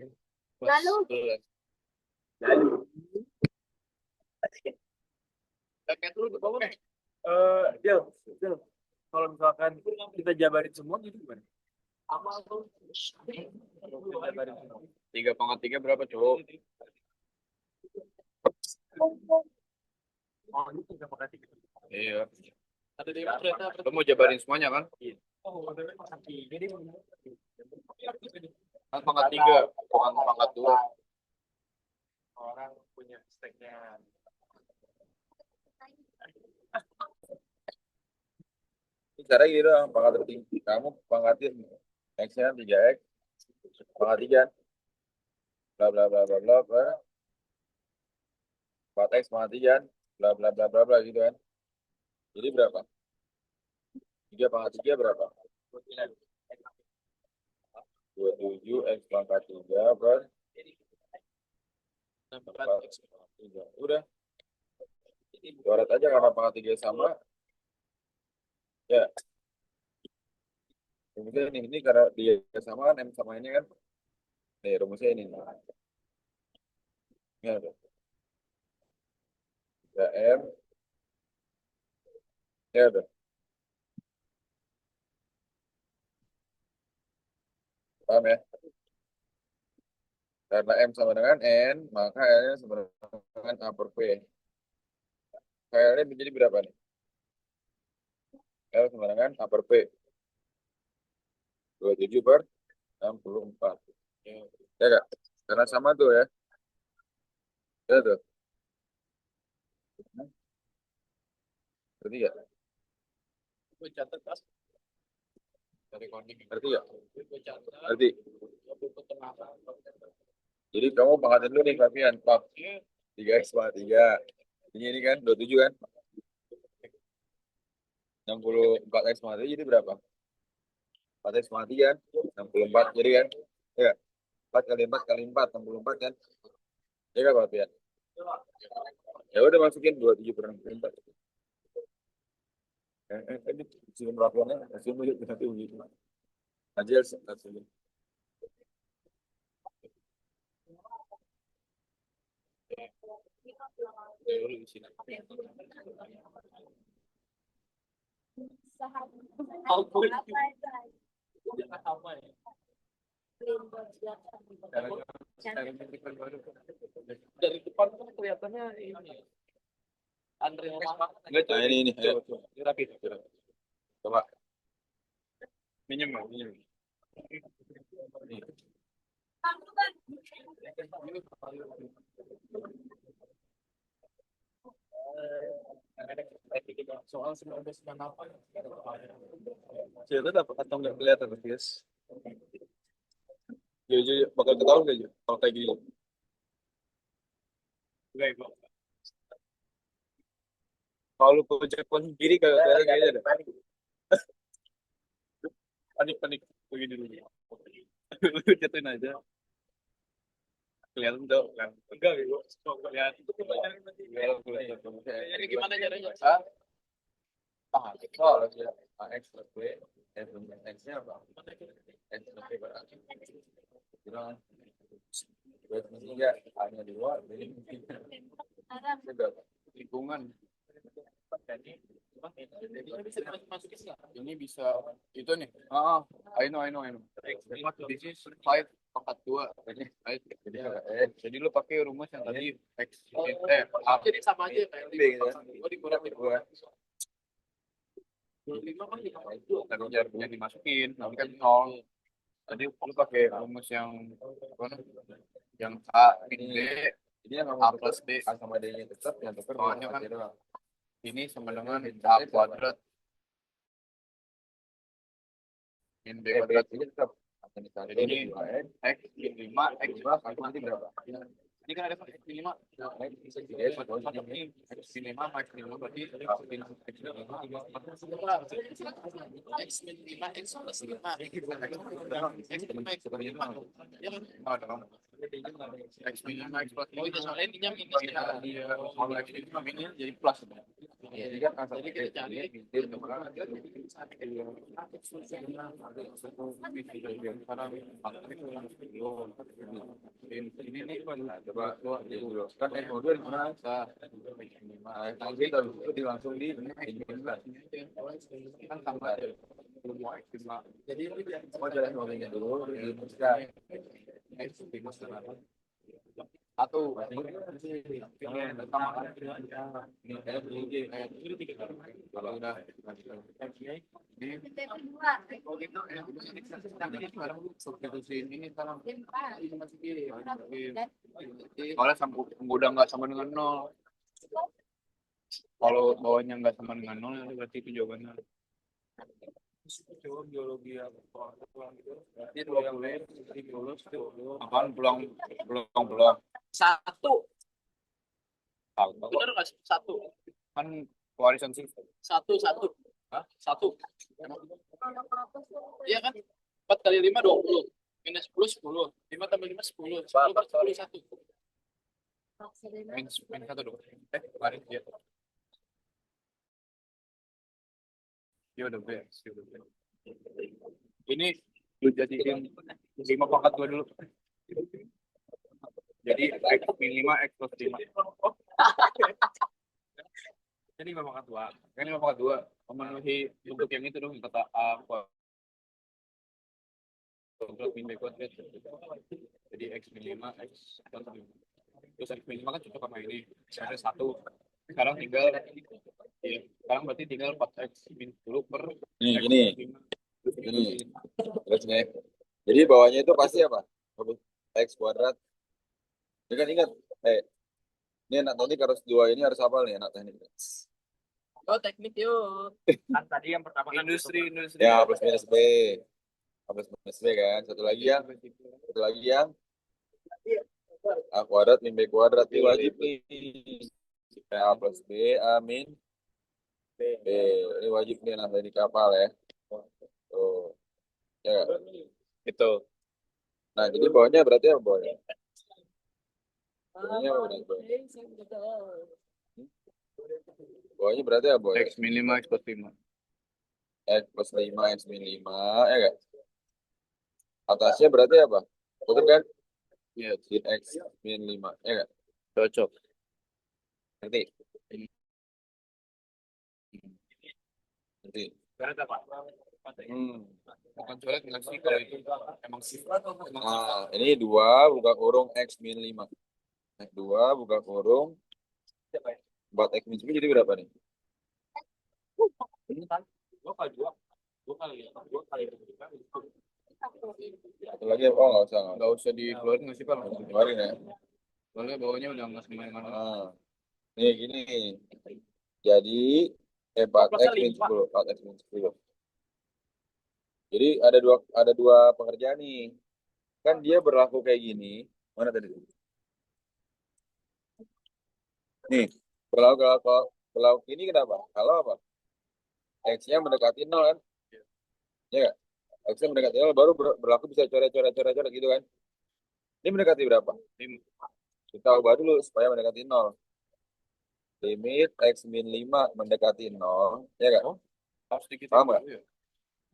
Lalu paket lu udah bangun Del, kalau misalkan kita jabarin semua gitu gimana? Jabarin semua. 3/3 berapa cowok Oh, ini 3/3. iya ada di kereta lu mau jabarin semuanya kan Jadi kan pangkat 3 bukan pangkat 2 orang punya steknya. Cara gitu dong, pangkat tertinggi. Kamu pangkatin X-nya 3X, pangkat 3, bla bla bla bla bla, bla. 4X pangkat 3, bla bla bla bla bla gitu kan. Jadi berapa? 3 pangkat 3 berapa? 27 X pangkat 3 per Pangkat X. 3. Udah. Coret aja karena pangkat 3 sama. Ya. Rumusnya ini karena dia sama kan, M sama ini kan. Nih, rumusnya ini. Ini ada. 3M. Ya ada. Paham ya? Karena M sama dengan N, maka L-nya sama dengan A per P. L-nya menjadi berapa nih? L sama dengan A per P. 27 per 64. Ya kak? Karena sama tuh ya. Ya tuh. Berarti ya? Gue catat pas dari coding. Berarti ya? Gue catat. Berarti. Gue tengah. Jadi kamu pangkatin dulu nih, Fabian. Pak. 3X sama 3. Ini kan 27 kan? 64X sama 3 jadi berapa? 4X sama 3 kan? 64 jadi kan? Ya. 4 kali 4 kali 4, 64 kan? Ya kan Fabian? Ya udah masukin 27 per 64. Hasil pelakuannya, hasil milik nanti uji. Hasil hasilnya. Dulu di sini. Dari depan kan kelihatannya ini. Andre Roma. Nah ini ayo. Rapi. Coba. Minjem. Nih. Soal 1998. Cerita dapat atau nggak kelihatan guys? Jadi bakal ketahuan nggak Ju? Kalau kayak gini. Enggak, Ibu. Kalau pojok posisi kiri kagak kelihatan kayaknya ada. Panik begini dulu. Lu jatuhin aja. Kelihatan tuh kan? Enggak Ibu. Coba lihat. Jadi gimana caranya? Ah, soal ya. X plus B, X-nya apa? X plus B berarti. Bilang, buat tiga hanya 2, jadi sudah Lingkungan. Jadi bisa dimasukin nggak? ini bisa itu nih. I know. This is 5 pangkat 2. Jadi lu pakai rumus yang tadi X A. Jadi sama aja kayak B gitu ya. Oh, dikurangin 2. 25 kan Dan yang dimasukin, nanti kan 0. Tadi lu pakai rumus yang apa namanya? Yang A min B, jadi yang A plus B, A sama D nya tetap, yang tukar soalnya kan ini sama dengan A kuadrat min B kuadrat ini tetap. Jadi ini X min 5, X nanti berapa? Ini kan ada X min 5. X min 5, X min 5 berarti X min 5. X min 5 X plus 5 X min 5 X plus 5 ya kan? X min 5 X plus 5. Oh itu soalnya ininya minus ya. Kalau X min 5 minus jadi plus. Jadi kan Jadi kita cari ini nih coba kan N2 di mana kita itu langsung di kan tambah mau ekstrim jadi mau jalan mobilnya dulu dirumuskan satu ini pertama kan ini kalau udah ini substitusi ini sekarang soalnya udah nggak sama dengan 0. Kalau bawahnya nggak sama dengan 0 berarti itu jawabannya. Jawab biologi apa? Berarti 20. Apaan pulang? satu. Bener nggak sih? Satu. Kan warisan sih. Satu. Hah? Satu. Iya kan? 4 kali 5 20. Minus 10 10. 5 tambah 5 10. 10 per 10 1. Min satu dong. Kemarin dia. Dia udah beres. Dia udah beres. Ini lu jadiin 5/2 dulu. Jadi X min 5 X plus 5. Jadi 5/2. Kan 5/2 memenuhi bentuk yang itu dong, kata A kuadrat min B kuadrat. Jadi X min 5 X plus 5. Terus X min 5 kan cocok sama ini. Ada 1. Sekarang tinggal, ya, sekarang berarti tinggal 4X min 10 per Nih, X gini. plus 5. Ini. Terus nih. Jadi bawahnya itu pasti apa? X kuadrat. Ini kan ingat. Ini anak teknik harus dua ini harus hafal nih anak teknik. Oh, teknik yuk. Kan tadi yang pertama kan industri. Ya, plus minus B. A plus minus B kan. Satu lagi yang A kuadrat min B kuadrat. Ini wajib nih. A plus B, A min B. Ini wajib nih anak teknik hafal ya. Tuh. Ya nggak? Itu. Nah, jadi bawahnya berarti apa bawahnya? Bawahnya apa berarti bawahnya? Bawahnya berarti apa bawahnya? X min 5 X plus 5. X plus 5, X min 5, ya nggak? Atasnya berarti apa? Betul kan? Iya, Sin X min 5, ya nggak? cocok. Ngerti? Ngerti? Berat apa? Hmm. Bukan coret nggak sih kalau itu emang sifat atau emang sifat? Nah, ini 2 buka kurung X min 5. 2 buka kurung 4 X min 10 jadi berapa nih? Dua kali dua. Dua kali ya. Dua kali. Satu lagi, oh nggak usah. Nggak usah dikeluarin nggak sih Pak? Keluarin ya. Soalnya bawahnya udah nggak semena-mana. Nah, nih gini. Jadi 4X min 10. 4X min 10. Jadi ada dua pengerjaan nih. Kan dia berlaku kayak gini. Mana tadi? Nih, berlaku ini kenapa? Kalau apa? X-nya mendekati 0 kan? Ya nggak? X-nya mendekati 0 baru berlaku bisa coret gitu kan? Ini mendekati berapa? Kita ubah dulu supaya mendekati 0. Limit X min 5 mendekati 0. Ya nggak? Harus dikit. Paham nggak?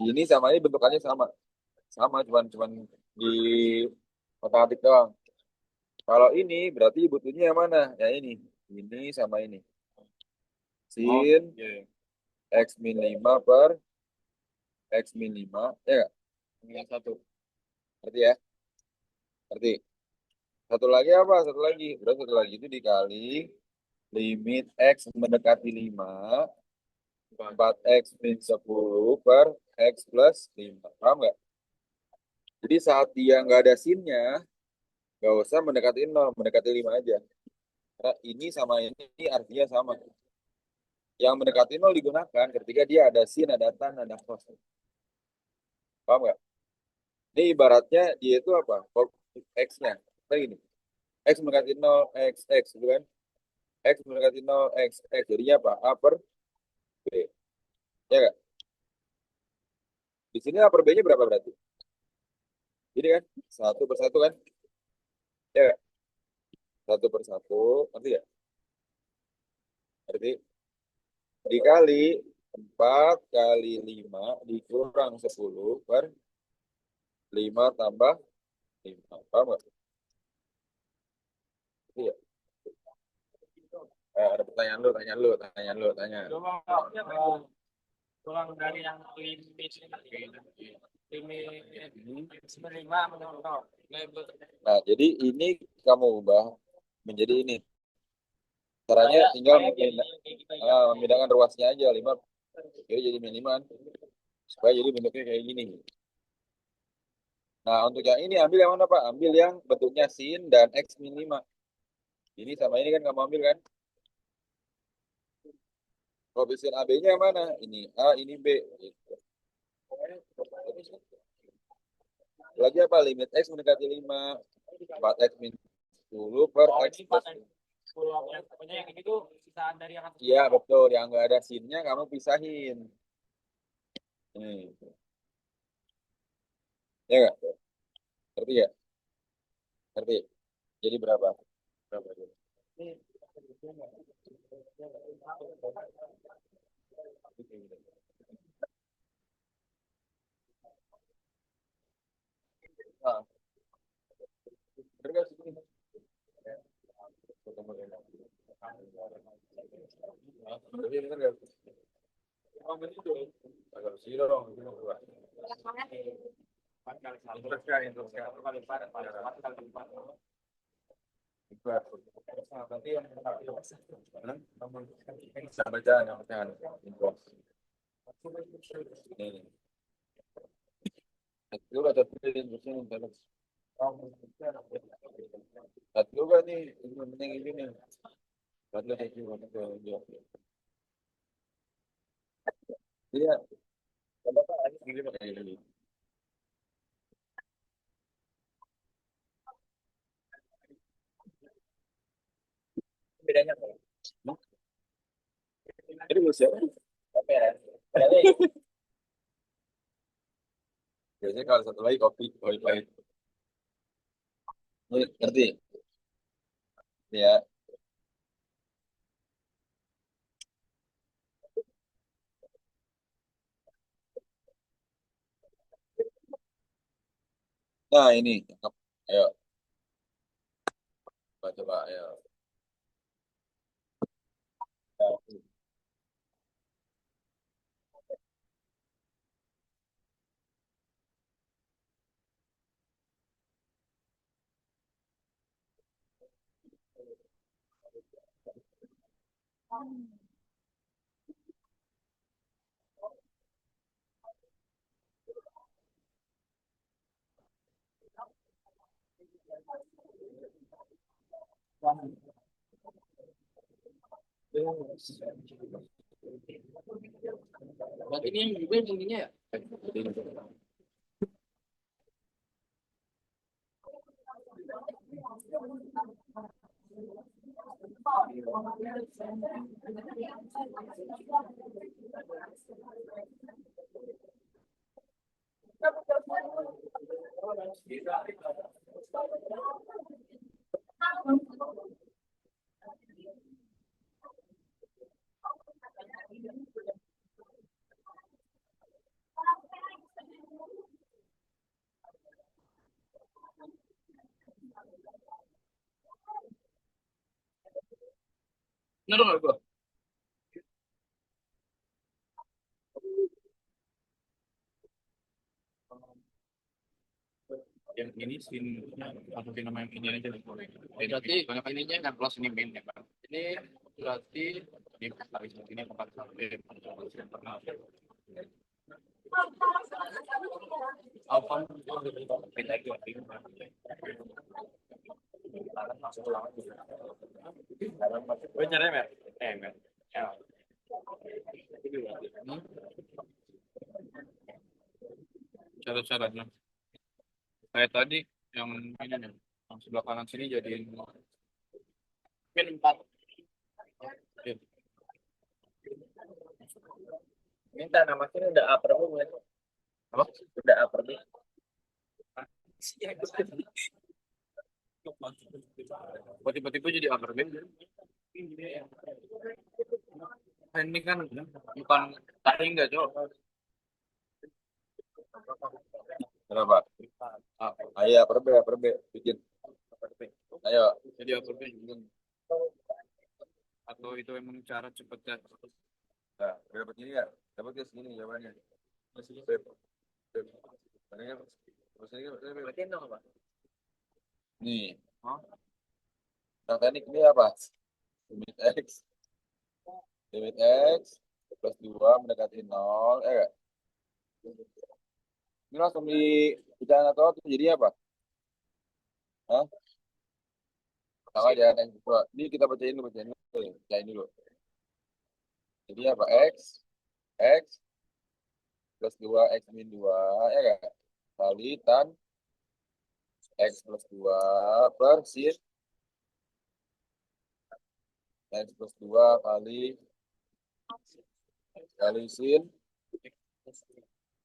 Ini sama ini bentukannya sama. Sama, cuman di otak-atik doang. Kalau ini berarti butuhnya yang mana? Ya ini. Ini sama ini. Sin X min 5 per X min 5. Ya nggak? Yang satu. Ngerti ya? Ngerti? Satu lagi apa? Satu lagi. Berarti satu lagi itu dikali limit X mendekati 5. 4X min 10 per X plus 5. Paham nggak? Jadi saat dia nggak ada sinnya, nggak usah mendekati 0, mendekati 5 aja. Karena ini sama ini artinya sama. Yang mendekati 0 digunakan ketika dia ada sin, ada tan, ada cos. Paham nggak? Ini ibaratnya dia itu apa? X-nya. Kayak gini. X mendekati 0, X, gitu kan? X mendekati 0, X. Jadinya apa? A per B. Ya nggak? Di sini A per B-nya berapa berarti? Jadi kan? Satu per satu kan? Ya nggak? Satu per satu. Ngerti ya? Berarti dikali 4 kali 5 dikurang 10 per 5 tambah 5. Paham nggak? Iya. Ada pertanyaan lu. Pulang dari yang limit lima menurut. Nah, jadi ini kamu ubah menjadi ini. Caranya tinggal memindahkan ruasnya aja 5 jadi minimal supaya jadi bentuknya kayak gini. Nah, untuk yang ini ambil yang mana Pak? Ambil yang bentuknya sin dan X min 5. Ini sama ini kan kamu ambil kan? Koefisien AB-nya yang mana? Ini A, ini B. Gitu. Lagi apa? Limit X mendekati 5. 4X min 10 per X plus 5. Pokoknya yang ini tuh sisaan dari yang atas. Iya, betul. Yang nggak ada sinnya kamu pisahin. Ya nggak? Ngerti ya? Ngerti? Jadi berapa? Berapa? Nah, bener gak sih? Tapi bener gak? Agak sih dong. Bacaan, bacaan. Ini. Satu juga tapi bersih terus. Satu juga nih, ini penting ini nih. Satu lagi untuk jawab. Iya, apa lagi gini. Bedanya apa? Ini bisa. Apa ya? Biasanya kalau satu lagi kopi, kopi pahit. Ngerti? Ya. Nah ini, cakep. Ayo, coba, ayo. Berarti ini yang juga yang ininya ya? Bener nggak gua? Yang ini sin masukin nama yang ini aja nih. Berarti banyak ininya kan plus ini main ya bang. Ini berarti ini hari ini 4 sampai apa beda lagi masuk ulang gue nyari mer mer ya. Syarat-syaratnya kayak tadi yang ini nih yang sebelah kanan sini jadiin min 4. Minta nama sini udah upper boom ya. Apa? Udah upper boom. Oh, tiba-tiba jadi upper band. Ini kan bukan tadi enggak cok. Kenapa? Ayo, perbe, bikin. Ayo. Jadi upper band atau itu emang cara cepetnya? Nah, dapat ini ya? Dapat ya segini jawabannya. Beb. Beb. Tanya, terus ini Beb. Berarti dong apa? Nih. Yang teknik ini apa? Limit X. Limit X plus 2 mendekati 0. Enggak? Ini langsung dipecahin atau jadi apa? Hah? Sama aja yang kedua. Ini kita bacain dulu, bacain dulu. Jadi apa? X plus 2 X min 2. Ya enggak? Kali tan X plus 2 per sin X plus 2 kali sin.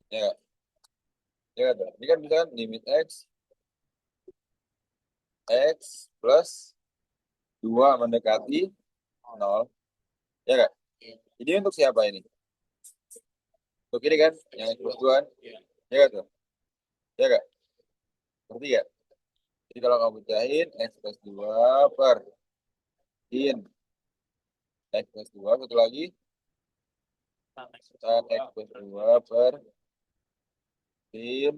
Ya enggak? Ya enggak? Ini kan bisa kan limit X plus 2 mendekati 0. Ya nggak? Ini untuk siapa ini? Untuk ini kan? Yang X plus 2 kan? Ya nggak tuh? Ya nggak? Ngerti nggak? Jadi kalau kamu pecahin X plus 2 per in X plus 2, satu lagi tan X plus 2 per in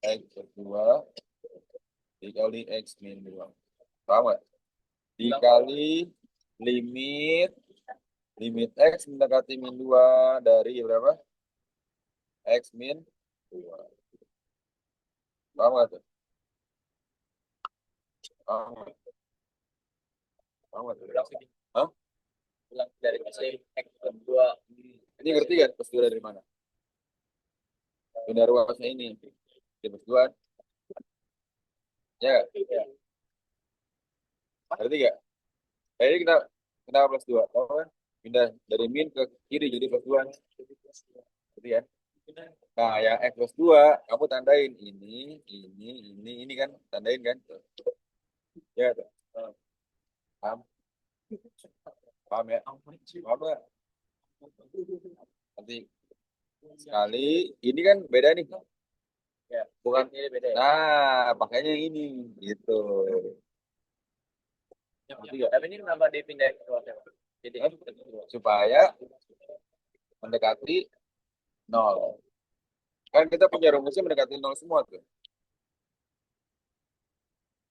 X plus 2 dikali X min 2. Paham nggak? Dikali limit limit X mendekati min 2 dari berapa? X min 2. Paham nggak tuh? Paham nggak? Paham nggak tuh? Hah? Bilang dari sisi X kedua. Ini ngerti kan plus 2 dari mana? Benda ruasnya ini. Di plus 2. Ya nggak? Ngerti nggak? Nah, ini kenapa plus 2? Tahu kan? Pindah dari min ke kiri jadi plus 2. Ngerti kan? Nah, yang X plus 2, kamu tandain ini kan, tandain kan? Ya, tuh. Paham? Paham ya? Paham nggak? Nanti sekali, ini kan beda nih. Ya, Bukan. ini beda ya. Nah, pakainya yang ini, gitu. Ngerti nggak? Tapi ini kenapa dipindahin ke luar? Jadi Kan? X kedua. Supaya mendekati 0. Kan kita punya rumusnya mendekati 0 semua tuh.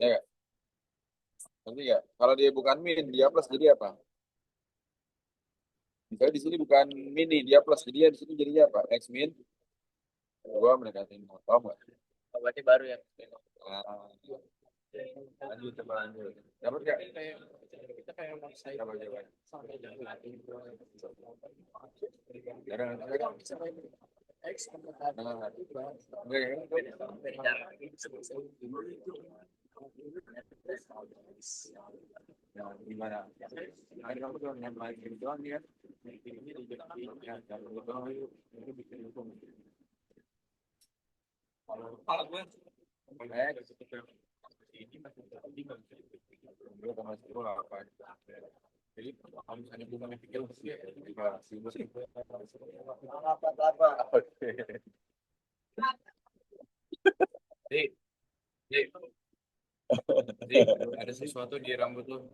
Ya nggak? Ngerti nggak? Kalau dia bukan min, dia plus jadi apa? Misalnya di sini bukan min nih, dia plus. Jadi ya di sini jadinya apa? X min 2 mendekati 0. Paham nggak? Oh, berarti baru ya. Nah, lanjut, coba lanjut. Dapat nggak? Kita kayak maksain Coba, coba. sampai jalan. Kadang-kadang. X mendekati Nah, dua. enggak ya? Beda cara. Nah, gimana? Ada kamu tuh yang lain gitu doang ya. Ya, kalau gitu doang yuk. Itu bikin hukum. Kalau gue gue sama sepuluh apa? Jadi kalau misalnya gue nggak pikir juga sih apa? Oke. Dik, ada sesuatu di rambut lo.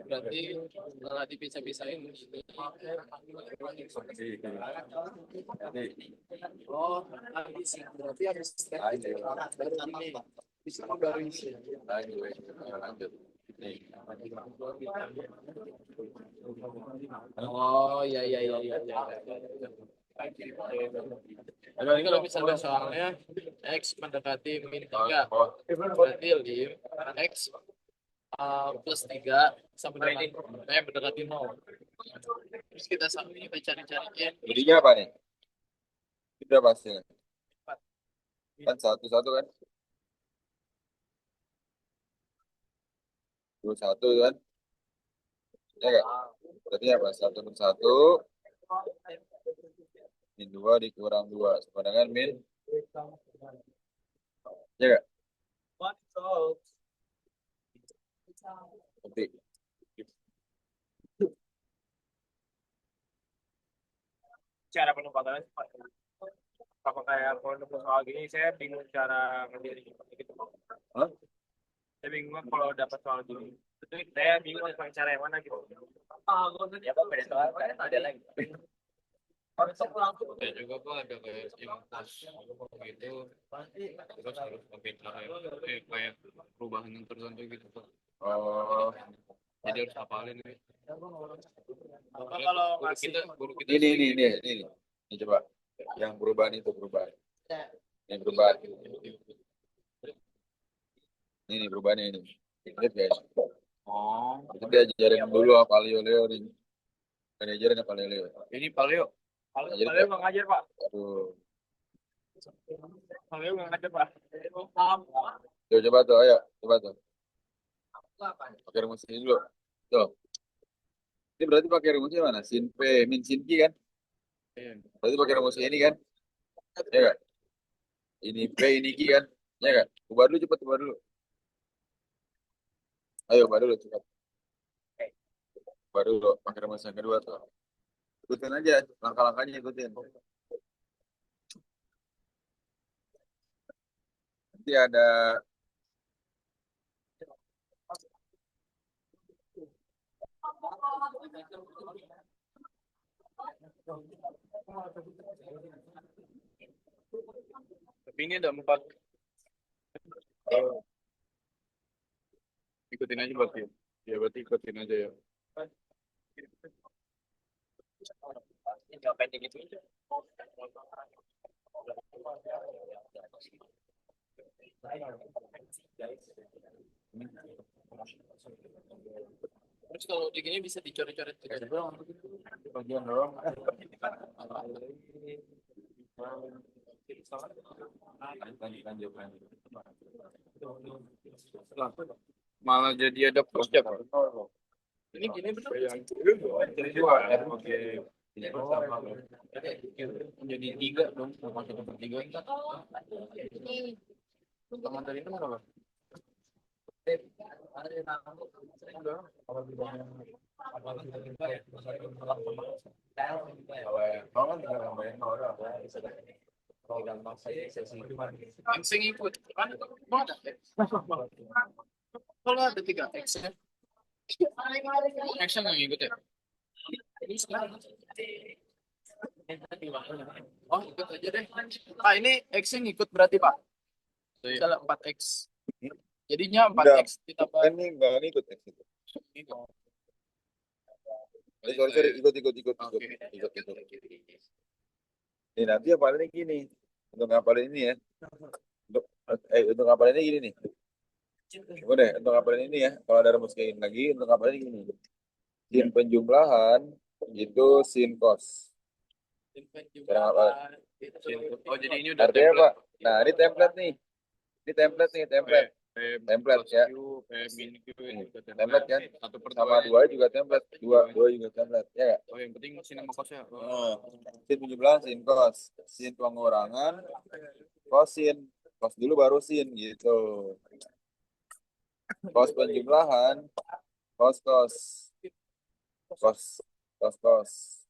Berarti setelah dipisah-pisahin oh habis berarti habis step baru ini di sini baru isi. Lanjut. Oh iya iya iya iya iya. Berarti kalau misalnya soalnya X mendekati min 3 berarti lim X plus 3 sama dengan mendekati 0. Terus kita cari-cariin Jadinya apa nih? Kita pasti kan satu-satu kan? 21 kan? Ya nggak? Berarti apa? 1 per 1 min 2 dikurang 2 sama dengan min. Ya nggak? Nanti. Cara penumpakannya apa kayak kalau nemu soal gini saya bingung cara ngambil gitu. Hah? Saya bingung kalau dapat soal gini. Itu saya bingung dengan cara yang mana gitu. Ya apa beda soal kan ada lagi. ya juga kok ada kayak yang pas gitu terus harus pakai cara kayak perubahan yang tertentu gitu kok. Oh, Jadi harus hafalin nih. Apa kalau Guru kita ini. Ini coba. Yang perubahan itu perubahan. Ini perubahan. Ini perubahannya ini. Lihat guys. oh Itu diajarin dulu apa Leo nih. Kan diajarin apa Leo. ini paleo Kalau nggak ngajar Pak. Aduh. Kalau nggak ngajar Pak. Coba tuh, ayo. Coba tuh. Pakai rumus ini dulu. Tuh. Ini berarti pakai rumusnya mana? Sin P min sin Q kan? Iya. Berarti pakai rumusnya ini kan? Ya nggak? Ini P, ini Q kan? Ya nggak? Ubah dulu cepet, ubah dulu. Ayo, ubah dulu cepet. Ubah dulu, pakai rumus yang kedua tuh. Ikutin aja, langkah-langkahnya ikutin. Nanti ada Tapi ini ada 4. Oh, ikutin aja berarti. Ya berarti ikutin aja ya. Tinggal pendek itu. Terus kalau di gini bisa dicoret-coret juga. bagian doang. Malah jadi ada plusnya, Pak. Ini gini benar. Oke. Jadi 3 dong, masuk ke 3. Tangan dari itu mana, Pak? Engseng ikut. Kan mana? Kalau ada 3 engseng, action yang ikut ya. Oh, ikut aja deh. Ah, ini X yang ikut berarti, Pak. Misalnya 4X. Jadinya 4X ditambah. Kan ini nggak ngikut ya situ. Sorry, ikut. Ini nanti apalin gini. Untuk ngapalin ini ya. Untuk ngapalin ini gini nih. Udah, untuk ngapalin ini ya. Kalau ada rumus kayak gini lagi, untuk ngapalin gini. Sin penjumlahan itu sin cos. Oh, jadi ini udah Artinya apa? Nah, ini template nih. Ini template nih, template. Template ya. Template kan? Sama 2 juga template. 2 juga template. Ya nggak? Oh, yang penting sin sama cosnya. Sin penjumlahan, sin cos. Sin pengurangan, cosin. Cos dulu baru sin gitu. Cos penjumlahan, cos cos. Cos. Cos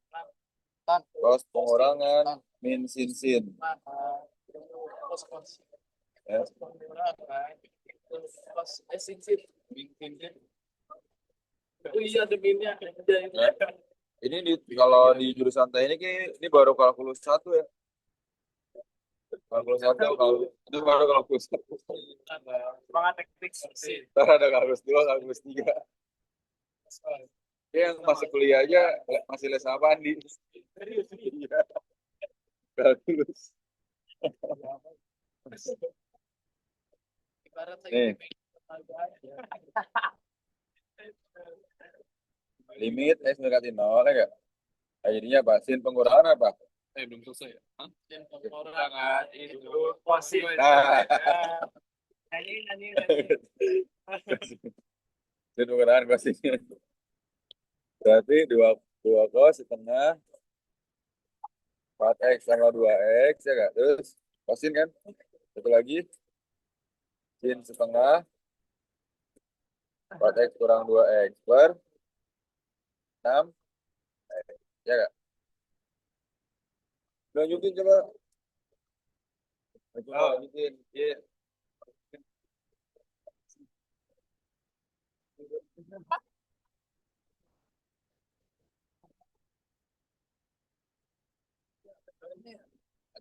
pengurangan, min sin sin. Ya. Oh iya, ada minnya. Ini kalau di jurusan teknik ini baru kalkulus 1 ya. Kalkulus 1 kalau itu baru kalkulus 1. Semangat teknik. Ntar ada kalkulus 2, kalkulus 3. Yang masih kuliah aja masih les apaan di? Iya. Kalkulus. Nih. Limit S mendekati 0 ya nggak? Akhirnya apa? Sin pengurangan apa? Belum selesai ya? Sin pengurangan itu Posisi. Nah, Nyanyi. sin pengurangan cosinnya. Berarti 2 cos setengah 4x sama 2x ya nggak? Terus cosin kan? Satu lagi sin setengah 4x kurang 2x per 6 ya nggak? Lanjutin coba. Lanjutin. Iya.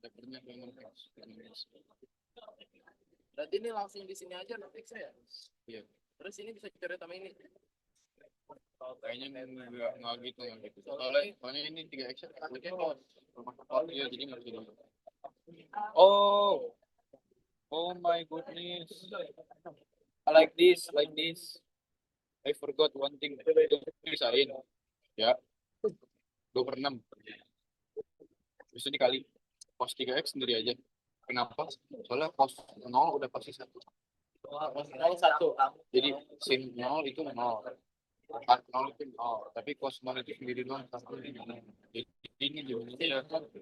ada pernah memang berarti ini langsung di sini aja nanti saya. Iya. Terus ini bisa coret sama ini. Kayaknya nggak gitu yang gitu. Soalnya ini 3 action. Oh iya, jadi nggak gitu. Oh, oh my goodness. Like this. I forgot one thing. Pisahin. Ya, 2/6. Bisa dikali cos 3x sendiri aja. Kenapa? Soalnya cos 0 udah pasti 1. Cos 0 1. Jadi sin 0 itu 0. nol itu tapi cos nol itu sendiri doang satu ini. Jadi ini di Indonesia nol itu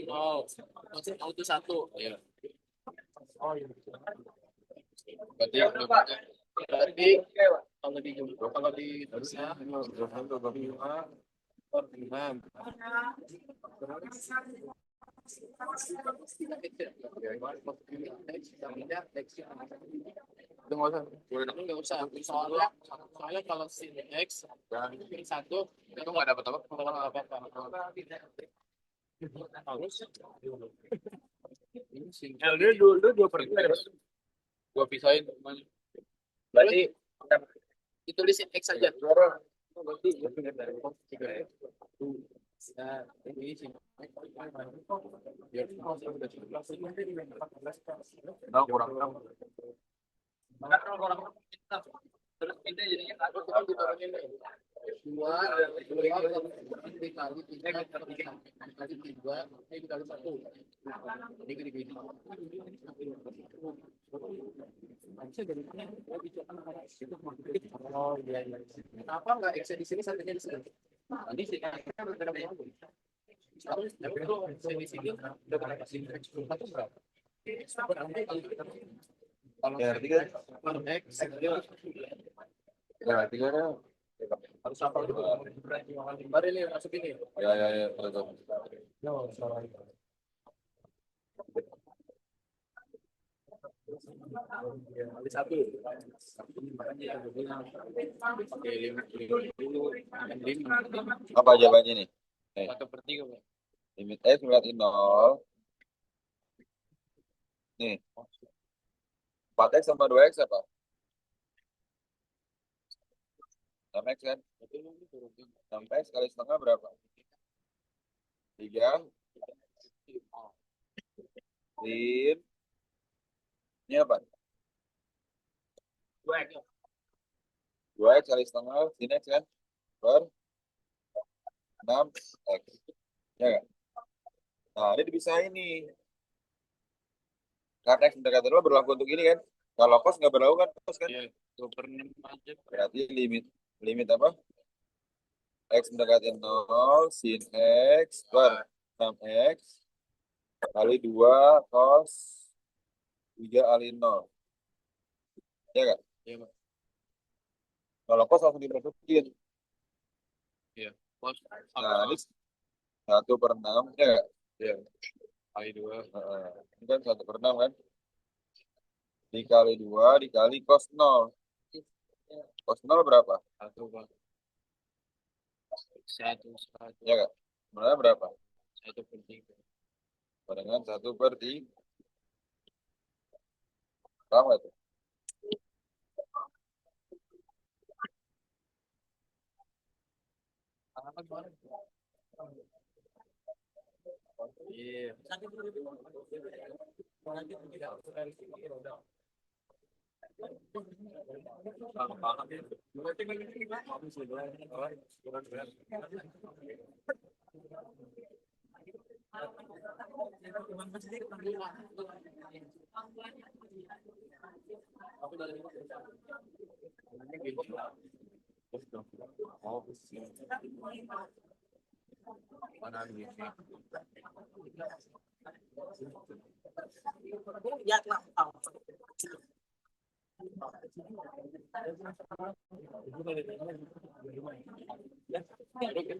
nol, nol itu satu ya. Berarti berarti kalau di Indonesia enam. Itu nggak usah soalnya kalau sin x dan satu itu nggak dapat apa harus ini sin Dia dulu 2/3. gua pisahin Berarti ditulis sin x aja berarti nah ini sin biar Nah, kurang enam. terus ini jadinya dua dikali tiga dikali tiga dikali satu ini gini oh iya iya kenapa nggak x di sini satunya di sini ini sih kan berbeda di sini udah berapa sih satu berapa kalau Ya, tiga. x Ya, tiga kan. harus apa dulu mari nih masuk ini Ya, betul. kali satu oke lima Apa jawabannya nih? satu per tiga Pak. Limit X berarti 0. Nih. 4X sama 2X apa? 6X kan? 6X kali setengah berapa? 3. Sin. Ini apa? 2X kali setengah. Sin X kan? Per 6X. Ya kan? Nah, ini dipisahin nih. Karena X mendekati 2 berlaku untuk ini kan? Kalau cos nggak berlaku kan? Cos kan? Iya, 2/6 aja. Berarti limit apa? X mendekati 0, sin X per 6X kali 2 cos 3 kali 0. Ya kan? Iya, Pak. Kalau cos langsung dimasukin. Iya. Cos Nah, ini 1/6. Ya kan? ya kali 2 Ini kan 1/6 kan? Dikali 2 dikali cos 0. Cos 0 berapa? 1 Pak. 1 Ya kan? Sebenarnya berapa? 1/3 Dengan 1/3. Paham nggak tuh? iya mana ini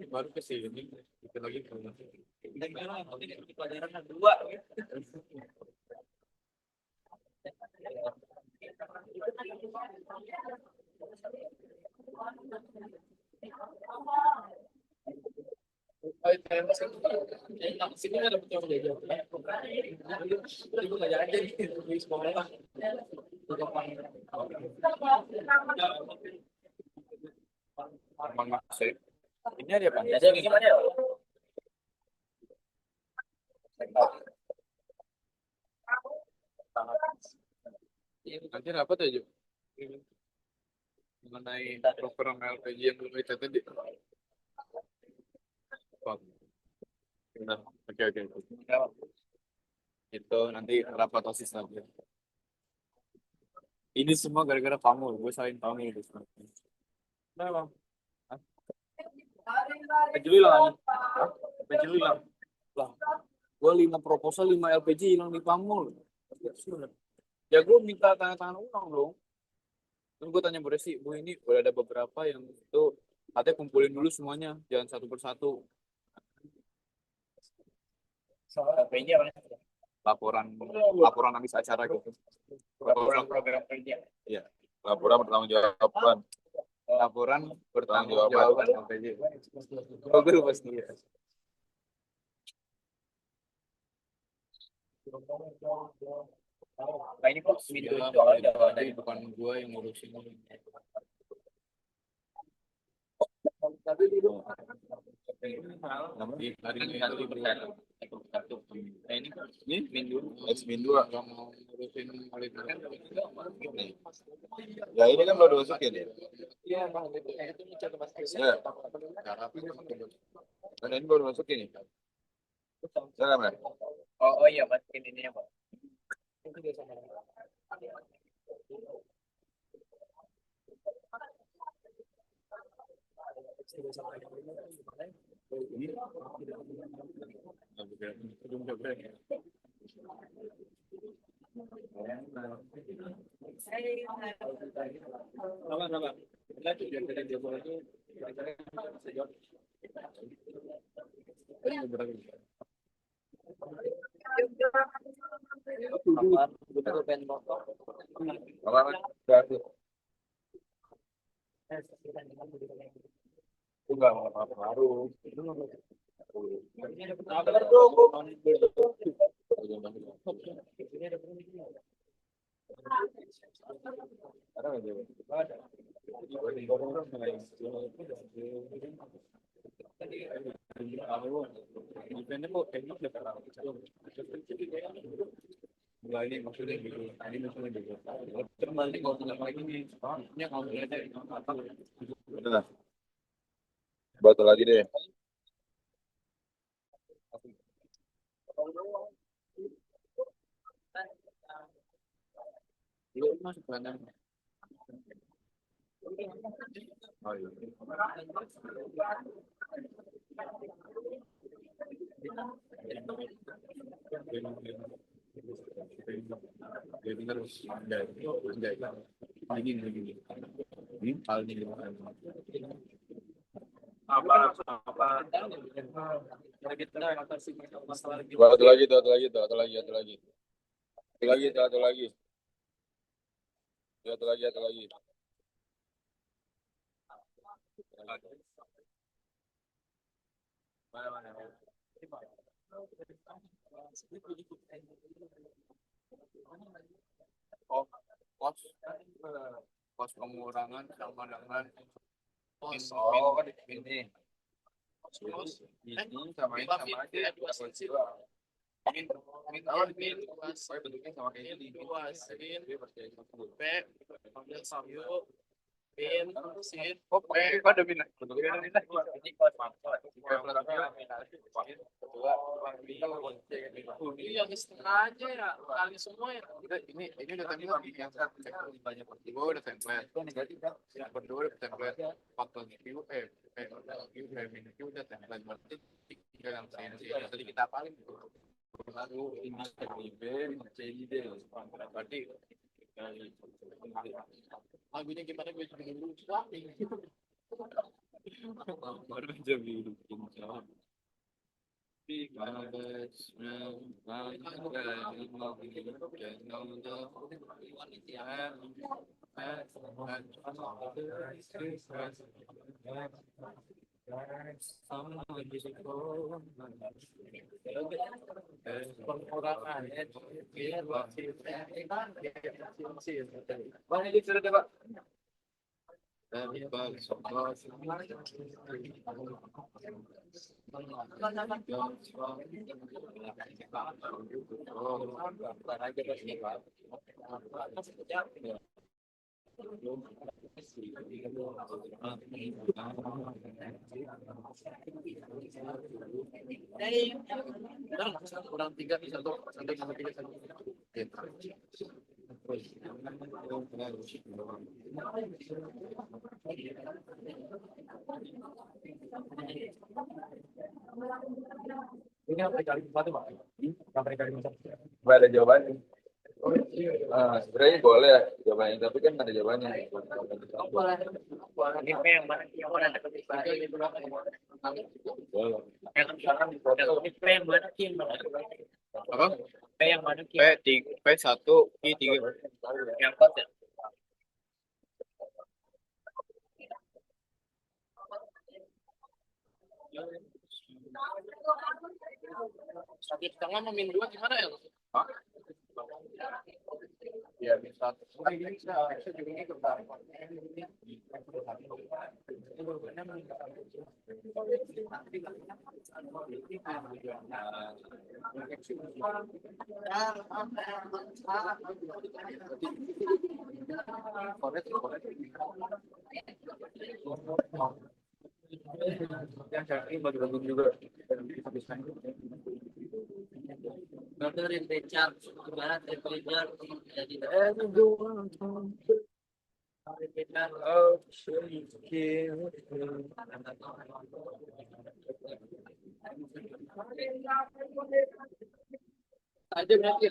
baru ke sini kita lagi ke pelajaran kedua. sini ada betul belajar itu belajar aja di sekolah ini ada apa? Biasanya gimana ya? Nanti dapat aja mengenai program LPG yang belum kita tadi. Nah, oke. Itu nanti rapat OSIS lagi. Ini semua gara-gara Pamul. Gue salin Pamul. Nah, bang. Baju lu hilang. Hah? Baju lu hilang. Lah, gue 5 proposal, 5 LPG hilang di Pamul. Ya gue minta tanda tangan ulang dong. Terus gue tanya Bu Resi, Bu ini udah ada beberapa yang itu katanya kumpulin dulu semuanya, jangan satu persatu. Soal LPG apa? Laporan laporan habis acara gitu. Laporan program kerja. Iya, Laporan bertanggung jawaban. laporan bertanggung Bertanggung jawaban LPG. Oh, gue lupa sendiri. Nah ini kok Ya, video soalnya tapi bukan gue yang ngurusin. tapi dulu Di hari ini Ini Mindu, X-Min 2. nggak mau ngurusin monitornya. Ya ini kan baru dimasukin ya. iya bang itu mencoba mas Ya, Cara kan ini baru dimasukin nih. Salah ya? oh iya masukin ini ya pak. Sama-sama. Lanjut ya, dari dia boleh itu. Betul pen motor. Apa? Enggak, enggak pengaruh. Ini maksudnya gitu. Ini maksudnya gitu. Terbalik kalau tidak lagi nih. Ini kalau ada Udah. Batu lagi deh. lu masuk kanan. Oh, iya. Benar, anjay. Begini. Hal ini Apa kita atasi masalah lagi. Satu lagi. Satu lagi. Satu lagi. Oh, pos pengurangan sama dengan pos ini. ini sama ini sama aja. bentuknya sama kayak ini. Ada minat. Ini kos maksud. Iya, setengah aja ya, kali semua ya. Ini udah tadi lagi yang banyak gue udah template. Yang kedua udah template. Faktor Q, Q udah template. Berarti tinggal yang CNC. Tadi kita apalin lalu ini B, CID. Berarti lagunya gimana gue juga lupa. Baru aja bikin jawab. Kurang 3 bisa tuh sampai 3 satu. Ini apa kali satu Pak? Apa kali satu? Nggak ada jawabannya. Sebenarnya boleh ya jawabannya, tapi kan nggak ada jawabannya. Ini P yang mana? Yang mana ada Boleh. Ini P yang mana? Q yang mana? Apa? P yang mana? Q P1, Q3. yang empat ya? Satu setengah sama min dua gimana ya? Hah? Ya bisa. Ini bisa juga ini yang cari bagi-bagi juga. Motor yang pecar, barat yang pecar, jadi ada berarti.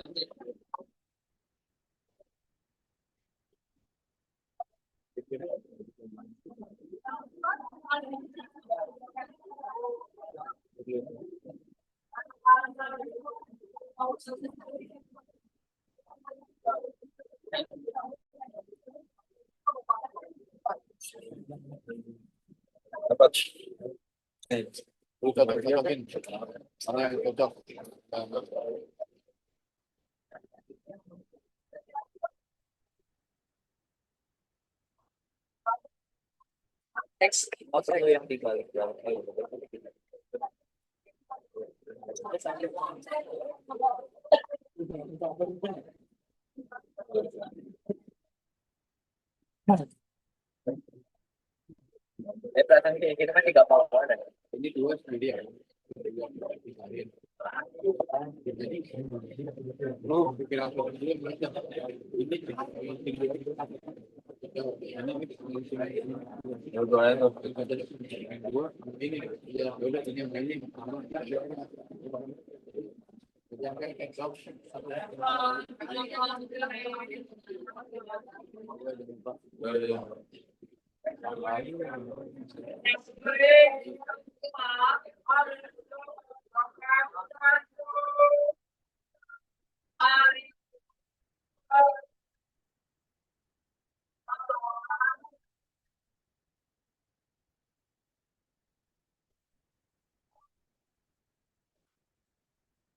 Dapat. Bukan mungkin karena yang cocok. X motor yang dibalik perasaan kita kan tiga power ada. Ini dua sendiri ya. Jadi lu pikir apa dulu mereka ini ini ya udah ini yang ini jangan exhaustion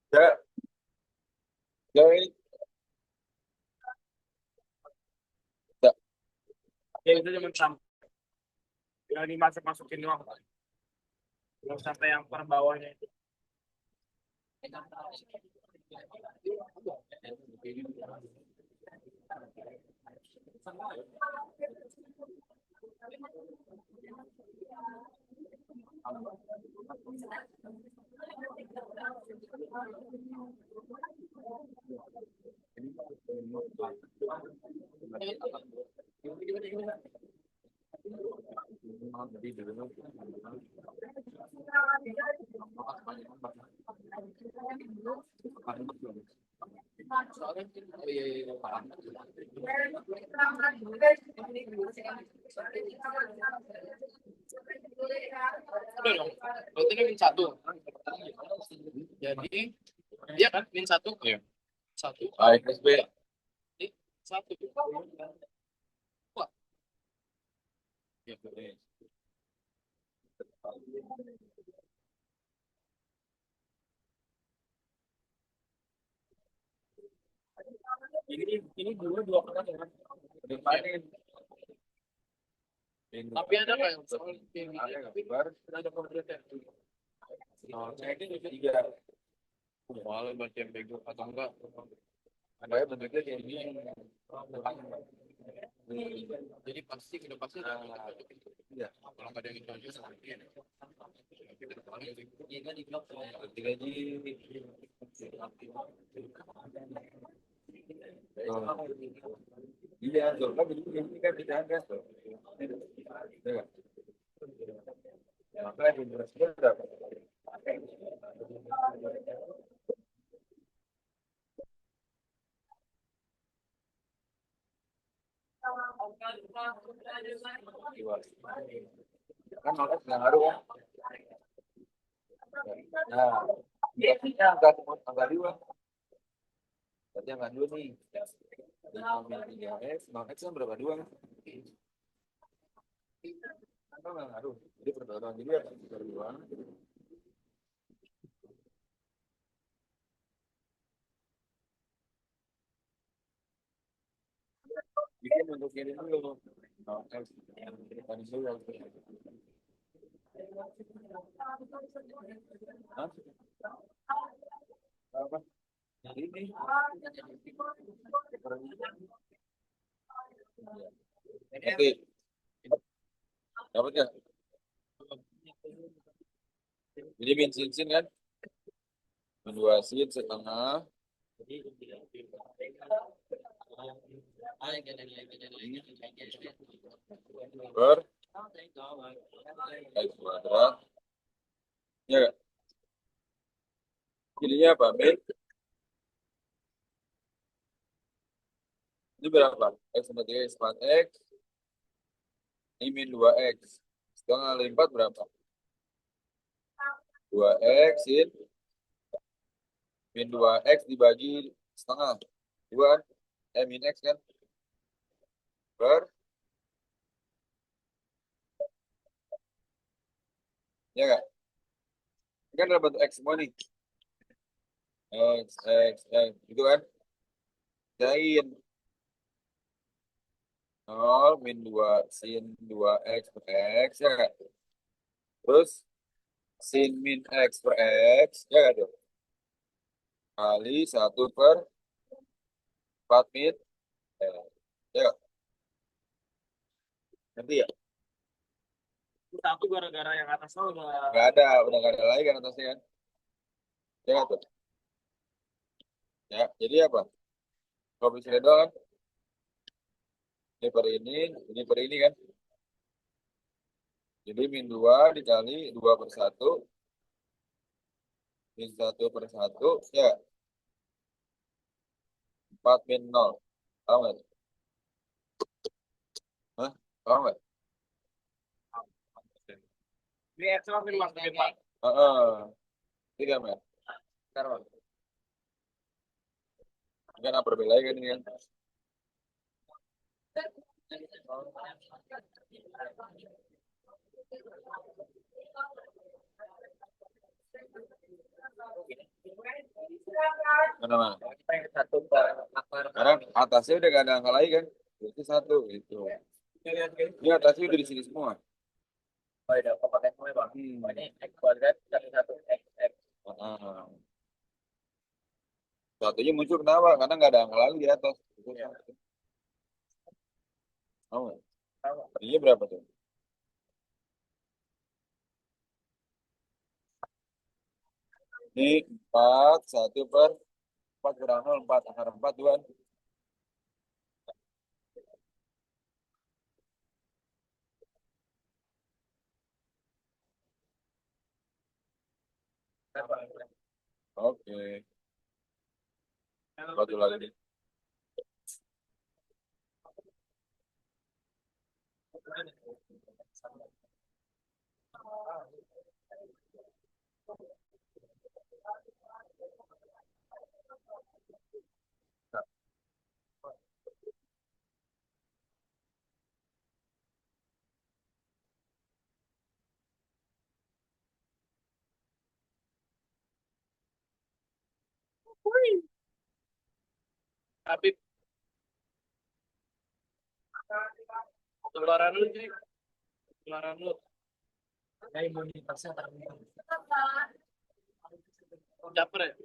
Ya, ya ini. Ya itu cuma sampai yang dimasukin doang. Belum sampai yang per bawahnya itu. Udah dong. Berarti ini min satu. Jadi dia kan min satu. Iya. Satu. AXB. Satu. Wah. Ya, boleh. Ini dua kali kan. Tapi ada nggak yang soal yang Ada tapi gambar. ada konkretnya. Saya ini tiga. malah baca yang bego atau enggak Ada bentuknya kayak gini. jadi pasti udah pasti Iya. kalau nggak ada yang cocok Jika di blok Tiga G. Iya, Zolka begini ini kan tidak gas tuh. Iya. Maka referensinya berapa? Dua. Kan nolak nggak ngaruh kan? Nah, biasanya angka dua. Berarti angka dua nih. 5-3x, 0x kan berapa dua? Kan nggak ngaruh. Jadi perbedaan jadi apa? Berdua. Bikin untuk ini dulu. 0x yang depan dulu. Hah? Apa? Ini. Oke. Dapat ya? Jadi min sin kan? Min 2 sin setengah. Per x kuadrat. Ya nggak? Jadinya apa? Min. Ini berapa? X sama 3 x 4x. Ini min 2x. Setengah kali 4 berapa? 2x sin min 2x dibagi setengah. 2 min x kan? Per. Ya nggak? Ini kan dalam bentuk x semua nih. X. Gitu kan? Jain 0 min 2 sin 2x per x ya nggak? Terus sin min x per x ya nggak tuh? Kali 1 per 4 min x. Ya nggak? Ngerti ya? Satu gara-gara yang atasnya udah Udah nggak ada lagi kan atasnya kan? Ya nggak tuh? Ya, jadi apa? Koefisien doang kan? Ini per ini kan? Jadi min 2 dikali 2 per 1, min 1 per 1, ya 4 min 0. Tahu nggak? Hah? Tahu nggak? ini Excel ambil masukin Pak. Heeh. Tiga men. Sekarang. Kan apa berbeda kan ini kan? Mana? Satu akar. Sekarang atasnya udah gak ada angka lagi kan? Berarti 1 gitu. Ini atasnya udah di sini semua. Oh, udah pakai semua Bang. Ini x kuadrat kali 1x. Heeh. Satunya muncul kenapa? Karena nggak ada angka lagi di atas. Iya. Tahu nggak? Ini berapa tuh? Ini 4, 1 per 4 kurang 0, 4. Akar 4, 2. Oke. Satu lagi. Tapi keluaran lu jadi keluaran lu. Nah, imunitasnya terbentuk. Caper ya?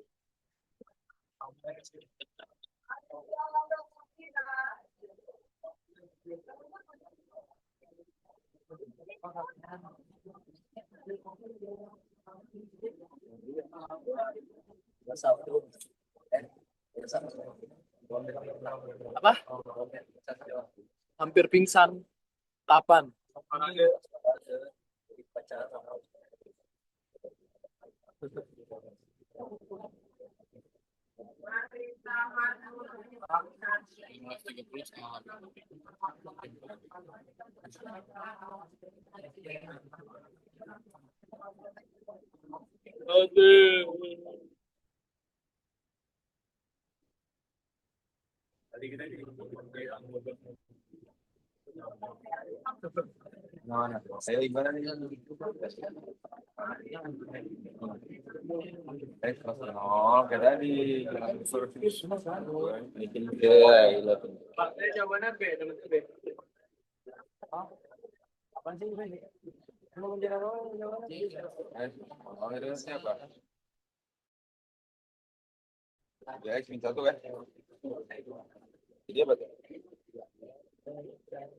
Satu. Satu. Apa? Hampir pingsan. 8. Mana? Saya gimana nih? Oh, kayak tadi. Bikin gila. Jawabannya B, teman B. Apaan sih ini? Mau menjadi Oh, itu siapa? Ya, X minta tuh kan? Jadi apa tuh?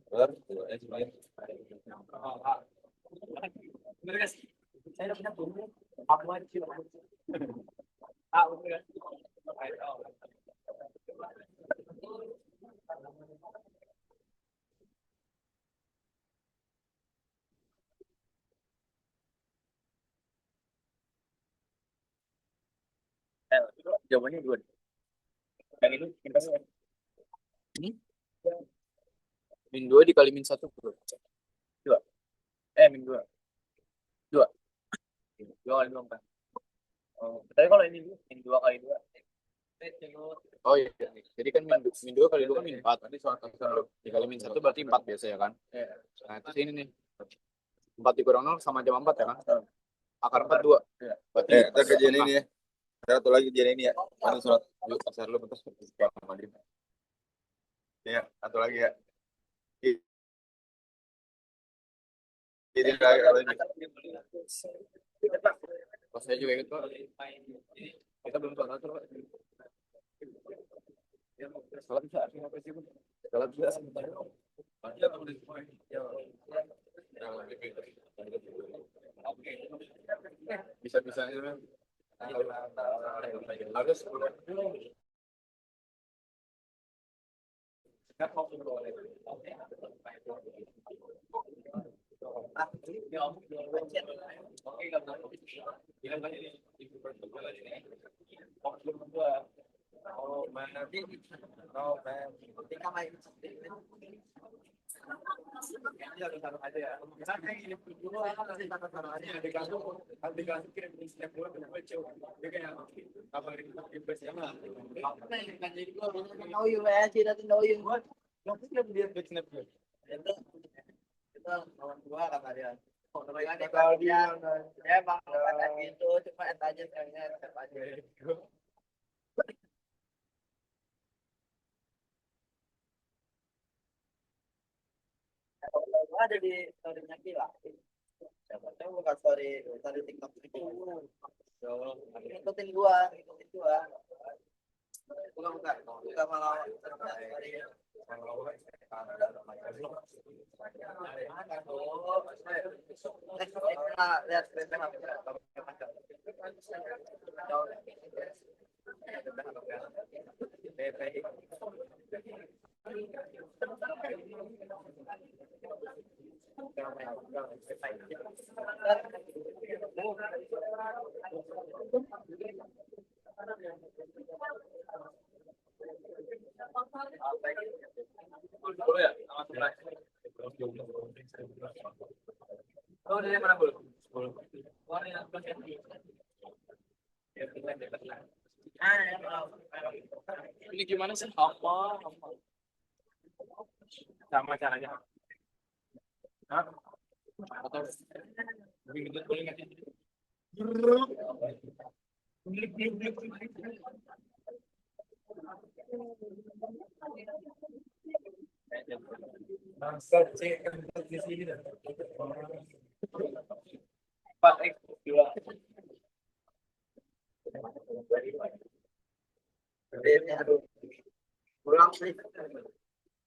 Benar, tuh, X main. bener guys. Saya udah punya tuh. Aku aja. Ah, bener kan? Jawabannya dua. Yang itu kita Min 2 dikali min 1. min 2. 2 kali 2 kan. Oh, tapi kalau ini min 2 kali 2. Oh iya. Jadi kan min 2 kali 2 kan min 4. Nanti soal dikali min 1 berarti 4 biasa ya kan? Nah, terus ini nih. 4 dikurang 0 sama jam 4 ya kan? Akar 4 2. Berarti Kita kerjain ini ya. Satu lagi kerjain ini ya. Mana surat yuk pasar lu betul sama dia. Ya, satu lagi ya. Ini lagi. pas saya juga ikut Pak. Kita belum salah tuh. Salah bisa apa sih? Salah bisa sebentar. Bisa-bisa itu kan. Harus Know you, man. She doesn't know you. Itu kawan gua kata dia. Kalau dia emang kata gitu, cuma et aja sebenarnya et aja. Gua ada di story-nya Gila. Siapa tahu bukan story TikTok itu. Ikutin gua. Bukan malah story. Lihat Oh, dari mana bro? ini gimana sih? Sama caranya. Hah? Atau Lebih gendut boleh nggak sih? Bangsat, cek di sini dah. 4x 2. pulang sih.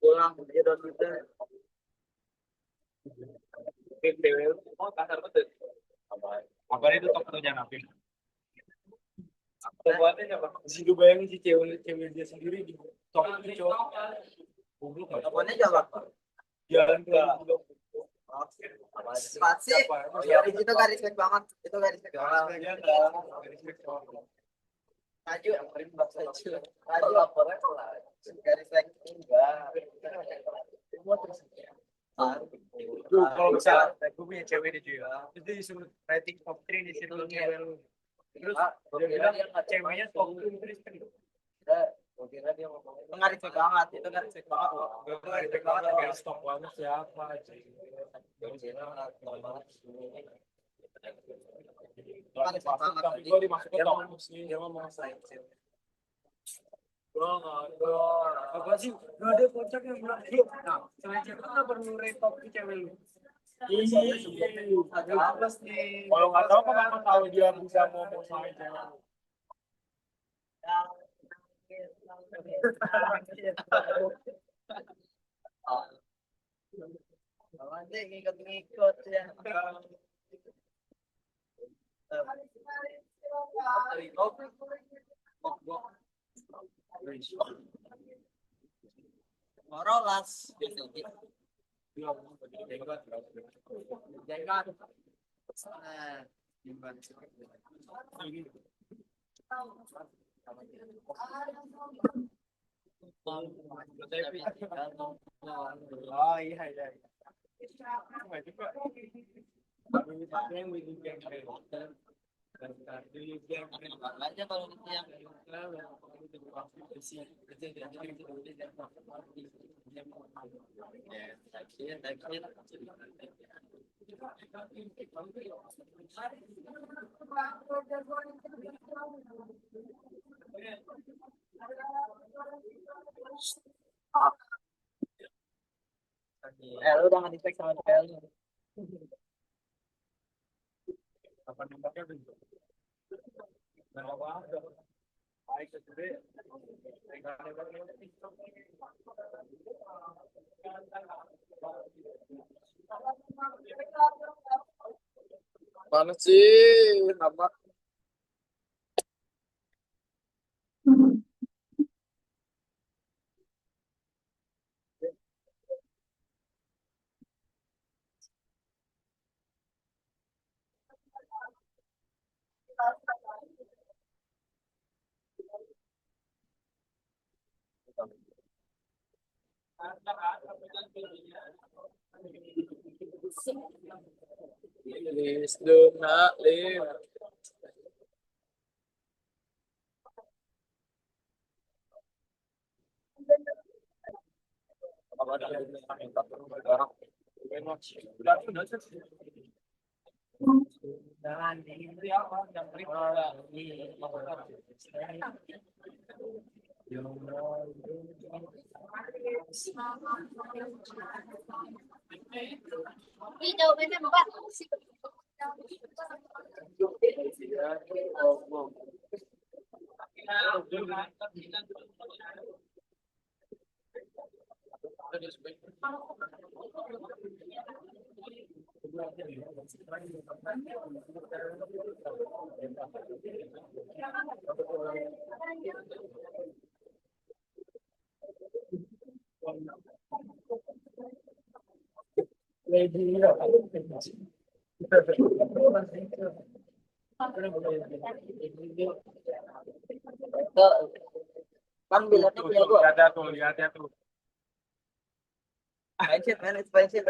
Pulang dia kita. Oh, kasar betul. Apa itu tokonya Nabi? Buatnya apa? Sih gue bayangin si cewek dia sendiri di Stop itu cowok. Goblok nggak? Teleponnya jawab. Jalan ke Spasi. Oh ya, itu gak respect banget. Itu gak respect banget. Maju, maju laporan lah. Gak respect enggak. Duh, kalau misalnya gue punya cewek nih cuy, itu disuruh rating top 3 di situ cewek lu. Terus dia bilang ceweknya top 2 terus kan. Itu gak respect banget. Itu gak respect banget. gue respect banget kayak stop banget siapa aja. Tapi gue dimasukin top sih, dia ngomong Apa sih? Gak ada kocak yang bilang, nah, selain cewek lu perlu rate top di cewek lu. Apa nih? kalau nggak tahu kenapa tahu dia bisa ngomong sama cewek. Nanti ngikut-ngikut ya. Morolas. Jangan. Oh iya iya. Cuma juga. Yang bikin aja kalau gitu yang lu udah nggak di-tag sama cewek lu. Apa nembaknya tuh? Nah, apa? Baik segede. Mana sih? Nama Please do not leave. Ini jawabannya Mbak. Kan bilangnya punya gua. Lihat ya tuh. Expensive man, expensive.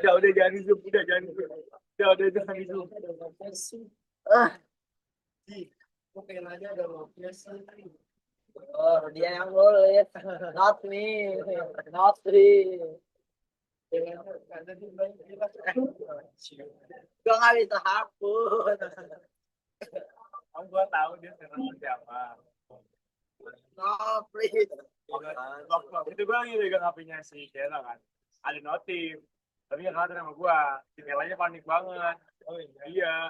udah jangan zoom, udah jangan zoom. Udah jangan zoom. Mungkin aja ada maunya sih. Oh, dia yang nulis. Not me. Not me. Gua nggak bisa hapus. Gua tahu dia sekarang siapa. No, please. Waktu itu gua lagi pegang HP-nya si Kela kan. Ada notif. Tapi yang ada sama gua. Si Kelanya panik banget. Oh iya.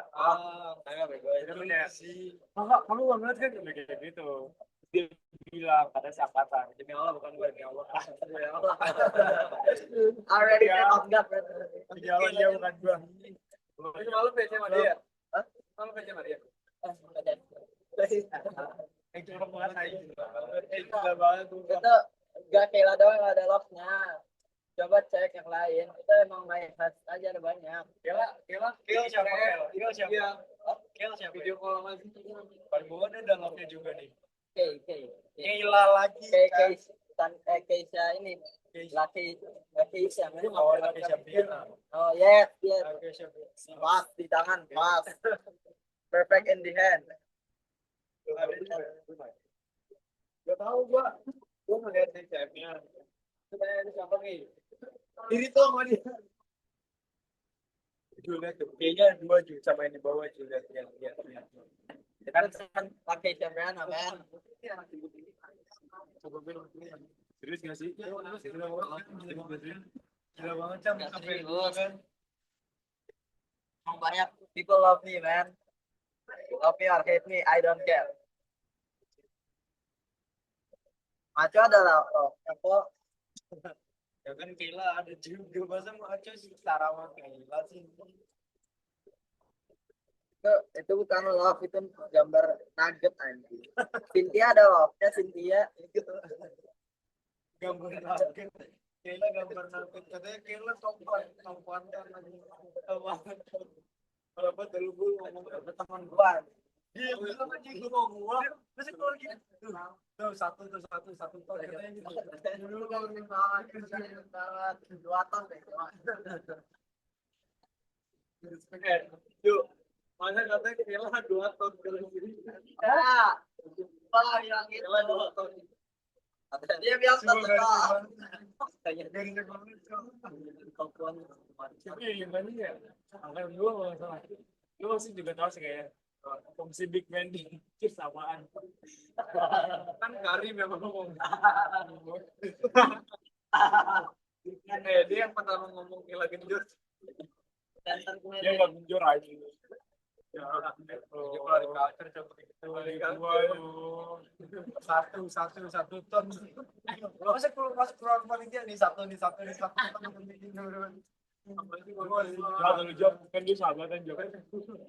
Saya bego. Dia kayak, "Kakak, kamu nggak ngeliat kan?" Kayak gitu. Dia bilang, kata si angkatan. Demi Allah, bukan gue, demi Allah. Already set of God. Demi Allah, dia bukan gua. Itu malu PC sama dia. Hah? Malu PC sama dia. Yang cuma puasa itu. Gila banget tuh. Itu gak Kela doang ada locknya. Coba cek yang lain. Itu emang main khas aja ada banyak. Kela siapa? Kela siapa? Kela siapa? Video call sama paling bawah ada locknya juga nih. Kela lagi. Keisha ini. Laki Keisha. Oh, laki siapa? Oh yes. Laki siapa? Pas di tangan, pas. Perfect in the hand. Gak tahu gua ngeliat di CF-nya. Tanya siapa nih? Ini tuh sama dia. Juliet tuh, kayaknya 2 Ju sama yang di bawah Juliet lihat. Kan pakai Cameron, men. Coba bilang serius gak sih? Gila banget Cam, sampai gua kan. Banyak people love me, man. Love me or hate me, I don't care. Maco adalah apa? Ya kan Kela ada juga, masa mau aja sih setara sama Kela sih. Itu bukan love, itu gambar nugget anjing. Cynthia ada love-nya, Cynthia. Gambar nugget. Kela gambar nugget, katanya Kela topan kan lagi. Berapa dulu gue ngomong ke teman gua. Dia bilang aja gua mau terus keluar gitu. Tuh satu tuh katanya gitu. Dulu kalau misalnya dua ton deh. Yuk, masa katanya Kela 2 ton dalam diri. Ya, apa yang itu? Kela 2 ton. Dia bilang Semua satu garis ton. garis tapi yang mana ya? Angkatan gue nggak salah. Lu masih juga tahu sih kayak fungsi Big Man di Cheers apaan? Kan Karim yang ngomong. Dia yang pertama ngomong Kela genjot. Dia nggak genjot aja. Ya, kalau di culture coba satu ton. Masuk ruang panitia nih satu. Jangan lu jawab kan dia sahabatan jawab.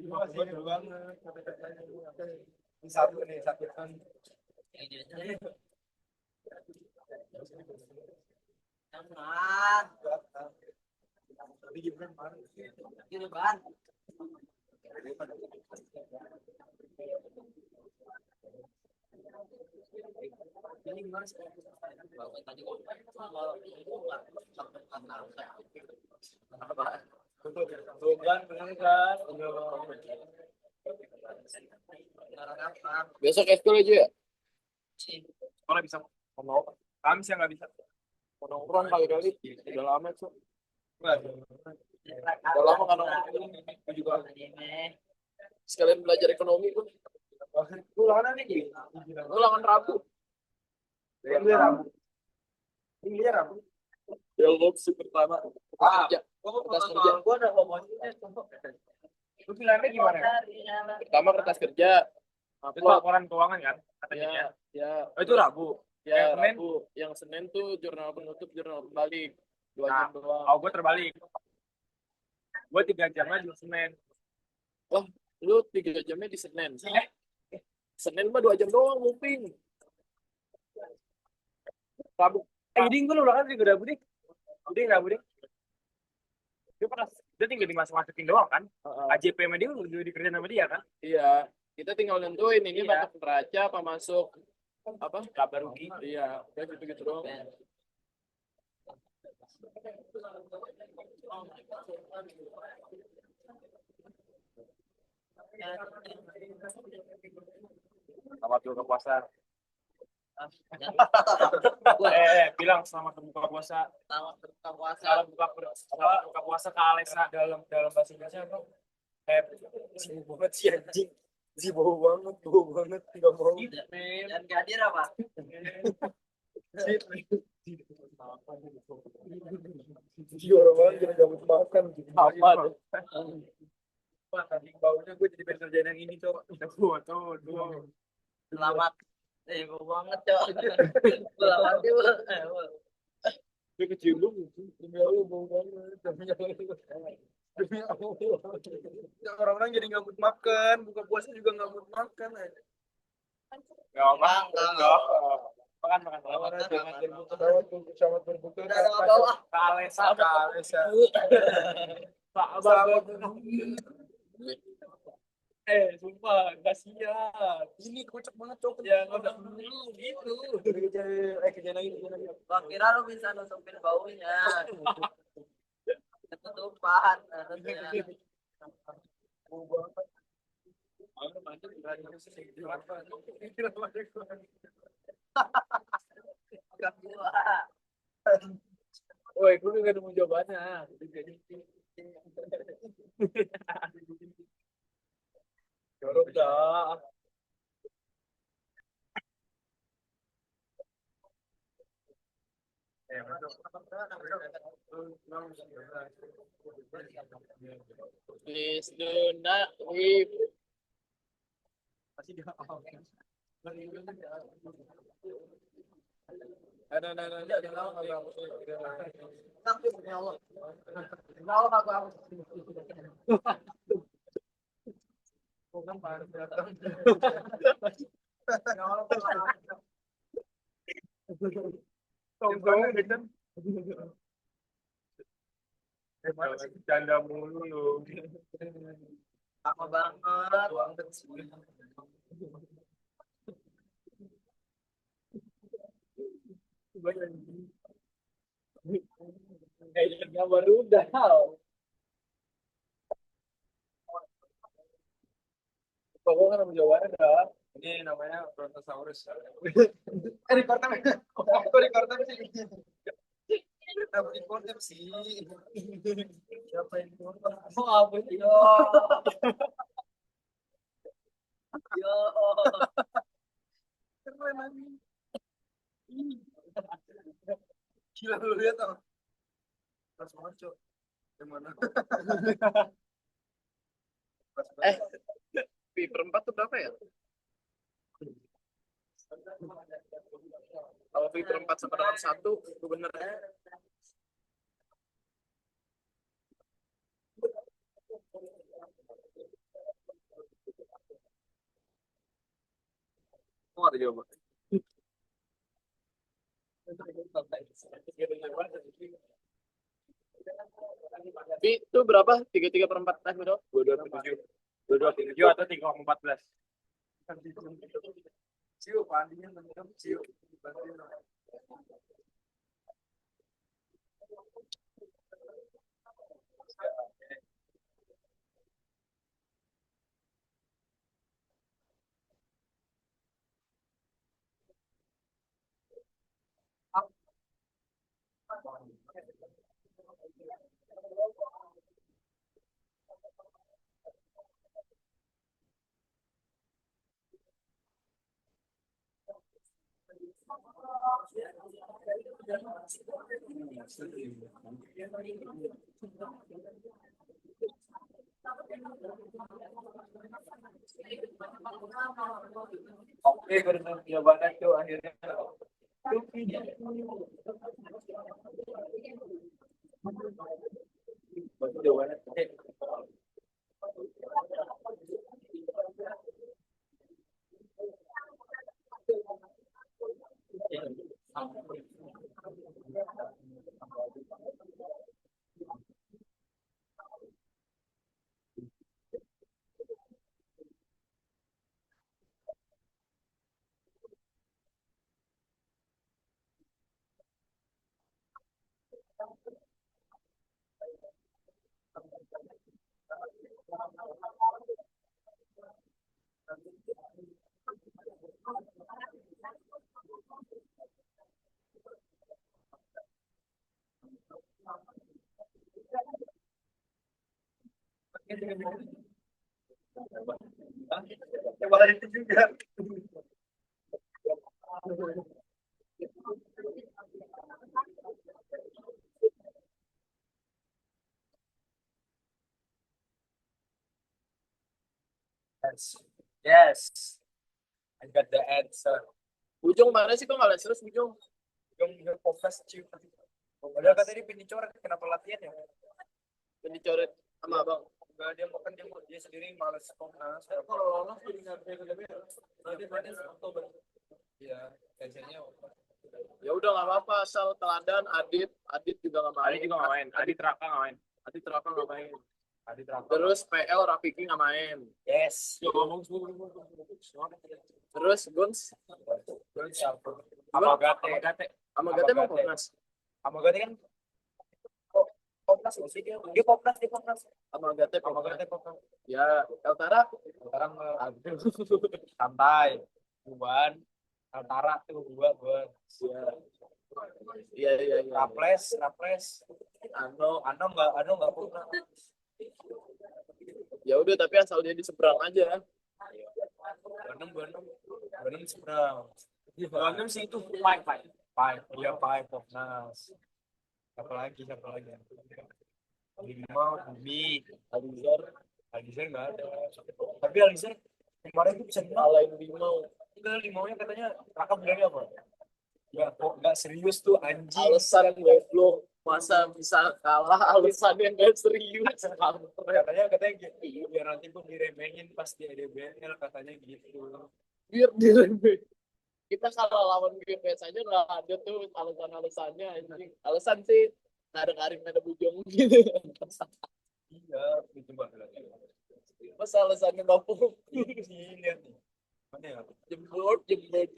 Masih banget. Ini satu ton. Jangan. Tadi Gibran marah. Gitu kan. Ini gimana sih? Tadi Bukan, bener kan? besok ekskul aja ya? Orang bisa ngomong. Kami sih nggak bisa. Nongkrong kali-kali. Udah lama tuh. Udah lama kan nongkrong. Juga sekalian belajar ekonomi pun. Ulangan nih. Ulangan Rabu. Ini Rabu. Ya opsi pertama. Kerja. Kertas kerja. Gua udah ngomongin Lu bilangnya gimana? Pertama kertas kerja. Itu laporan keuangan kan? Katanya. Ya. Oh, itu Rabu. Ya, Yang Senin? Rabu. Yang Senin tuh jurnal penutup, jurnal pembalik. 2 Nah, jam doang. oh, gue terbalik. Gue 3 jamnya di Senin. Wah, lu 3 jamnya di Senin. Senin mah 2 jam doang, nguping. Rabu. Ini gue ulangan juga Rabu deh. Rabu deh. Dia tinggal dimasukin doang kan? AJP sama dia udah dikerjain sama dia kan? Iya, kita tinggal nentuin ini Iya. masuk neraca apa masuk apa? Laba rugi. Iya, udah gitu-gitu doang. Selamat buka puasa. Bilang selamat berbuka puasa. Selamat berbuka puasa. Selamat buka puasa ke Alesa dalam bahasa Inggrisnya apa? Sibuk banget sih anjing. Bau banget. Nggak mau. Dan gak hadir apa? Orang orang jadi gabut makan. Apa? Wah, tadi baunya gue jadi pengen kerjain yang ini tuh. Tuh. Selamat. Bau banget, Cok. Selamat juga. Dia kecium demi Allah bau banget. Demi Allah. Orang-orang jadi nggak mood makan, buka puasa juga nggak mood makan. Enggak, enggak. Makan, makan. Selamat berbuka. Udah ada bawah. Kalesa. Pak sumpah, kasihan. Ini kocak banget cok. Ya, nggak usah gitu. Kerja lagi. Gua kira lu bisa nutupin baunya. Ketutupan. Bukan gua. Woi, gue nggak nemu jawabannya. Jorok dah. Please do not weep. Canda mulu lu. Lama banget. Kayaknya baru udah. Pokoknya kan jawabannya dah. Ini namanya Brontosaurus. Rekorder. Kok rekorder sih? Kenapa rekorder sih? Siapa yang rekorder? Oh, apa sih? Yo. Keren. Gila lu lihat dong. Pas banget, Cok. Gimana? Pi perempat tuh berapa ya? Kalau pi perempat sama dengan 1 itu bener. Oh, ada jawaban. Pi itu berapa? 3/3/4 time bro? 22/7 atau 3,14. Ciu, pandinya bener, ciu. Oke, karena jawabannya tuh akhirnya. Jawabannya. Coba itu juga. Yes. I got the answer. Ujung mana sih kok nggak serius ujung? Yung focus cuy. Padahal kan tadi pengen coret, kenapa latihan ya? Yang dicoret sama abang. Enggak, dia sendiri males Komnas. Kalau lolos jadi nggak DBL. Berarti Oktober. Iya, tensinya. Ya udah nggak apa-apa, asal teladan. Adit juga nggak main. Adit Raka nggak main. Terus PL Rafiki nggak main. Yes. Terus Guns Sama Gate. sama Gate mau Popnas. Sama Gate kan Popnas nggak sih dia? Dia Popnas. Sama Gate Sama Popnas. Gate Popnas. Ya, Eltara. Sekarang santai. Buan. Antara tuh gua. Iya. Raples. Ano. Ano nggak Popnas. Ya udah, tapi asal dia di seberang aja. Benem seberang. Benem sih itu Pai. Iya Pai Popnas. Siapa lagi? Lima, Bumi, Alizar nggak ada. Tapi Alizar kemarin itu bisa dibilang Alain Limau. Limaunya katanya Raka bilangnya apa? Ya kok nggak serius tuh anjing. Alasan goblok. Masa bisa kalah alasan yang gak serius. Katanya gitu. Biar nanti pun diremehin pas di DBL katanya gitu. Biar diremeh. Kita kalau lawan GPS aja nggak ada tuh alasan-alasannya. Anjing. Alasan sih nggak ada Karim, nggak ada Bujong gitu. Iya, itu banget. Mas alasannya nggak fokus. Lihat nih. Mana ya? Jemput. Nih.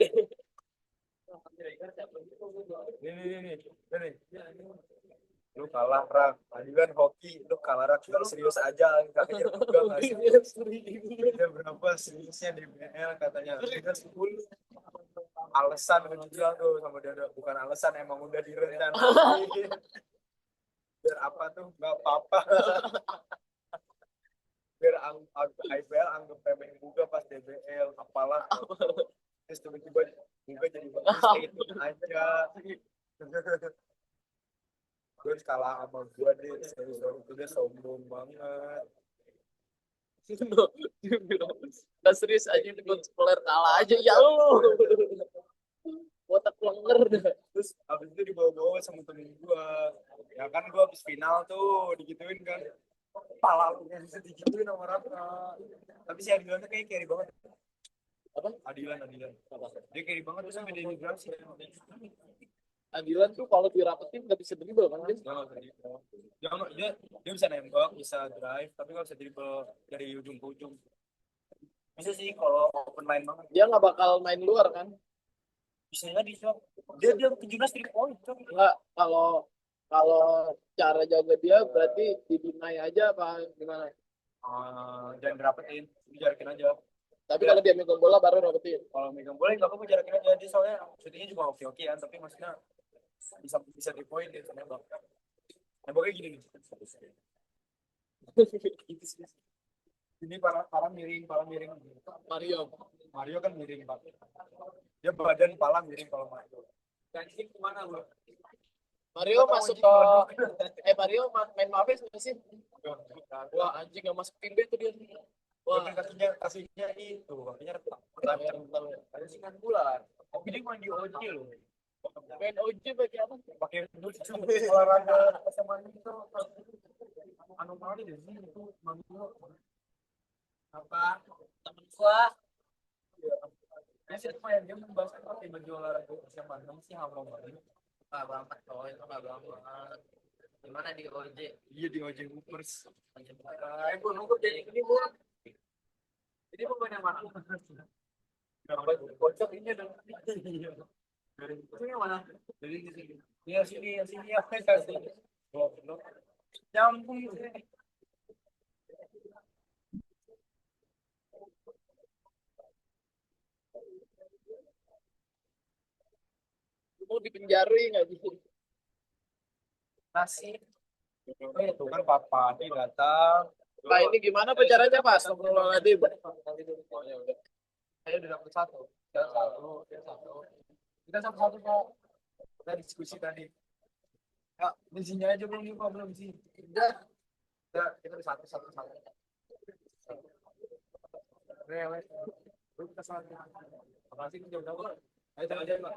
Lu kalah Rak. Tadi kan hoki, lu kalah Rak. Lu serius aja katanya juga nggak sih? Dia berapa seriusnya DBL katanya? Udah 10. Alasan udah bilang tuh sama dia, bukan alasan, emang udah direncanain. Biar apa tuh? Nggak apa-apa. Biar IPL anggap remeh juga pas DBL. Apalah. Terus tiba-tiba juga jadi bagus itu aja. Gue kalah sama gue deh, serius itu dia sombong banget. Nggak serius aja ikut spoiler kalah aja ya lu. Otak lenger dah. Terus abis itu dibawa-bawa sama temen gue. Ya kan gue abis final tuh digituin kan. Pala lu yang bisa digituin sama Raka. Tapi si Adilannya kayak carry banget. Apa? Adilan. Dia carry banget tuh sampai denigrasi. Adilan tuh kalau dirapetin nggak bisa dribble kan? Dia bisa nembak, bisa drive, tapi nggak bisa dribble dari ujung ke ujung. Bisa sih kalau open line banget. Dia nggak bakal main luar kan? Bisa nggak bisa? Dia ke Junas 3 point. Nggak, kalau cara jaga dia berarti didinai aja apa gimana? Jangan dirapetin, jarakin aja. Tapi kalau dia megang bola baru rapetin. Kalau megang bola nggak apa-apa, jarakin aja. Dia soalnya shootingnya juga oke-okean, tapi maksudnya bisa 3 point dia nembak. Nembaknya gini nih. Ini para miring. Mario kan miring Pak. Dia badan pala miring kalau Mario. Anjing kemana lu? Mario masuk ke Mario main Mabes nggak sih? Wah anjing yang masuk tim B tuh dia. Wah, kakinya itu, kakinya retak. Ada singkat bulan. Tapi dia main di OJ loh. Main OJ pakai apa? Pakai olahraga sama itu. Anomali deh sih itu Mario. Apa? Temen gua. Dia sih main dia membahas pakai baju olahraga sama sih hampir banget. Nggak banget coy, itu nggak banget. Gimana di OJ? Iya di OJ Hoopers. Bu, nunggu jadi ini bu. Ini pemain yang mana? Kocok ini dong. Dari ini mana? Dari sini. Iya sini ya. Kasih. Nyambung sini. Mau dipenjari nggak sih? Nasi. Itu kan Papa ini datang. Nah ini gimana caranya Pak? Astagfirullahaladzim. Oh ya udah. Saya udah dapet satu. Kita satu-satu Pak. Kita diskusi tadi. Ya, bensinnya aja belum nih Pak, belum sih. Udah, kita udah satu. Rewet. Kita satu. Makasih jauh jauh. Ayo jalan aja Pak.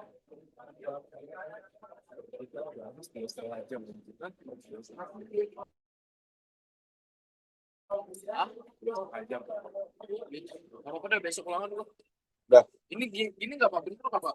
Setengah jam. Ah, apa-apa deh besok ulangan dulu. Udah. Ini gini nggak Pak? Bentrok apa?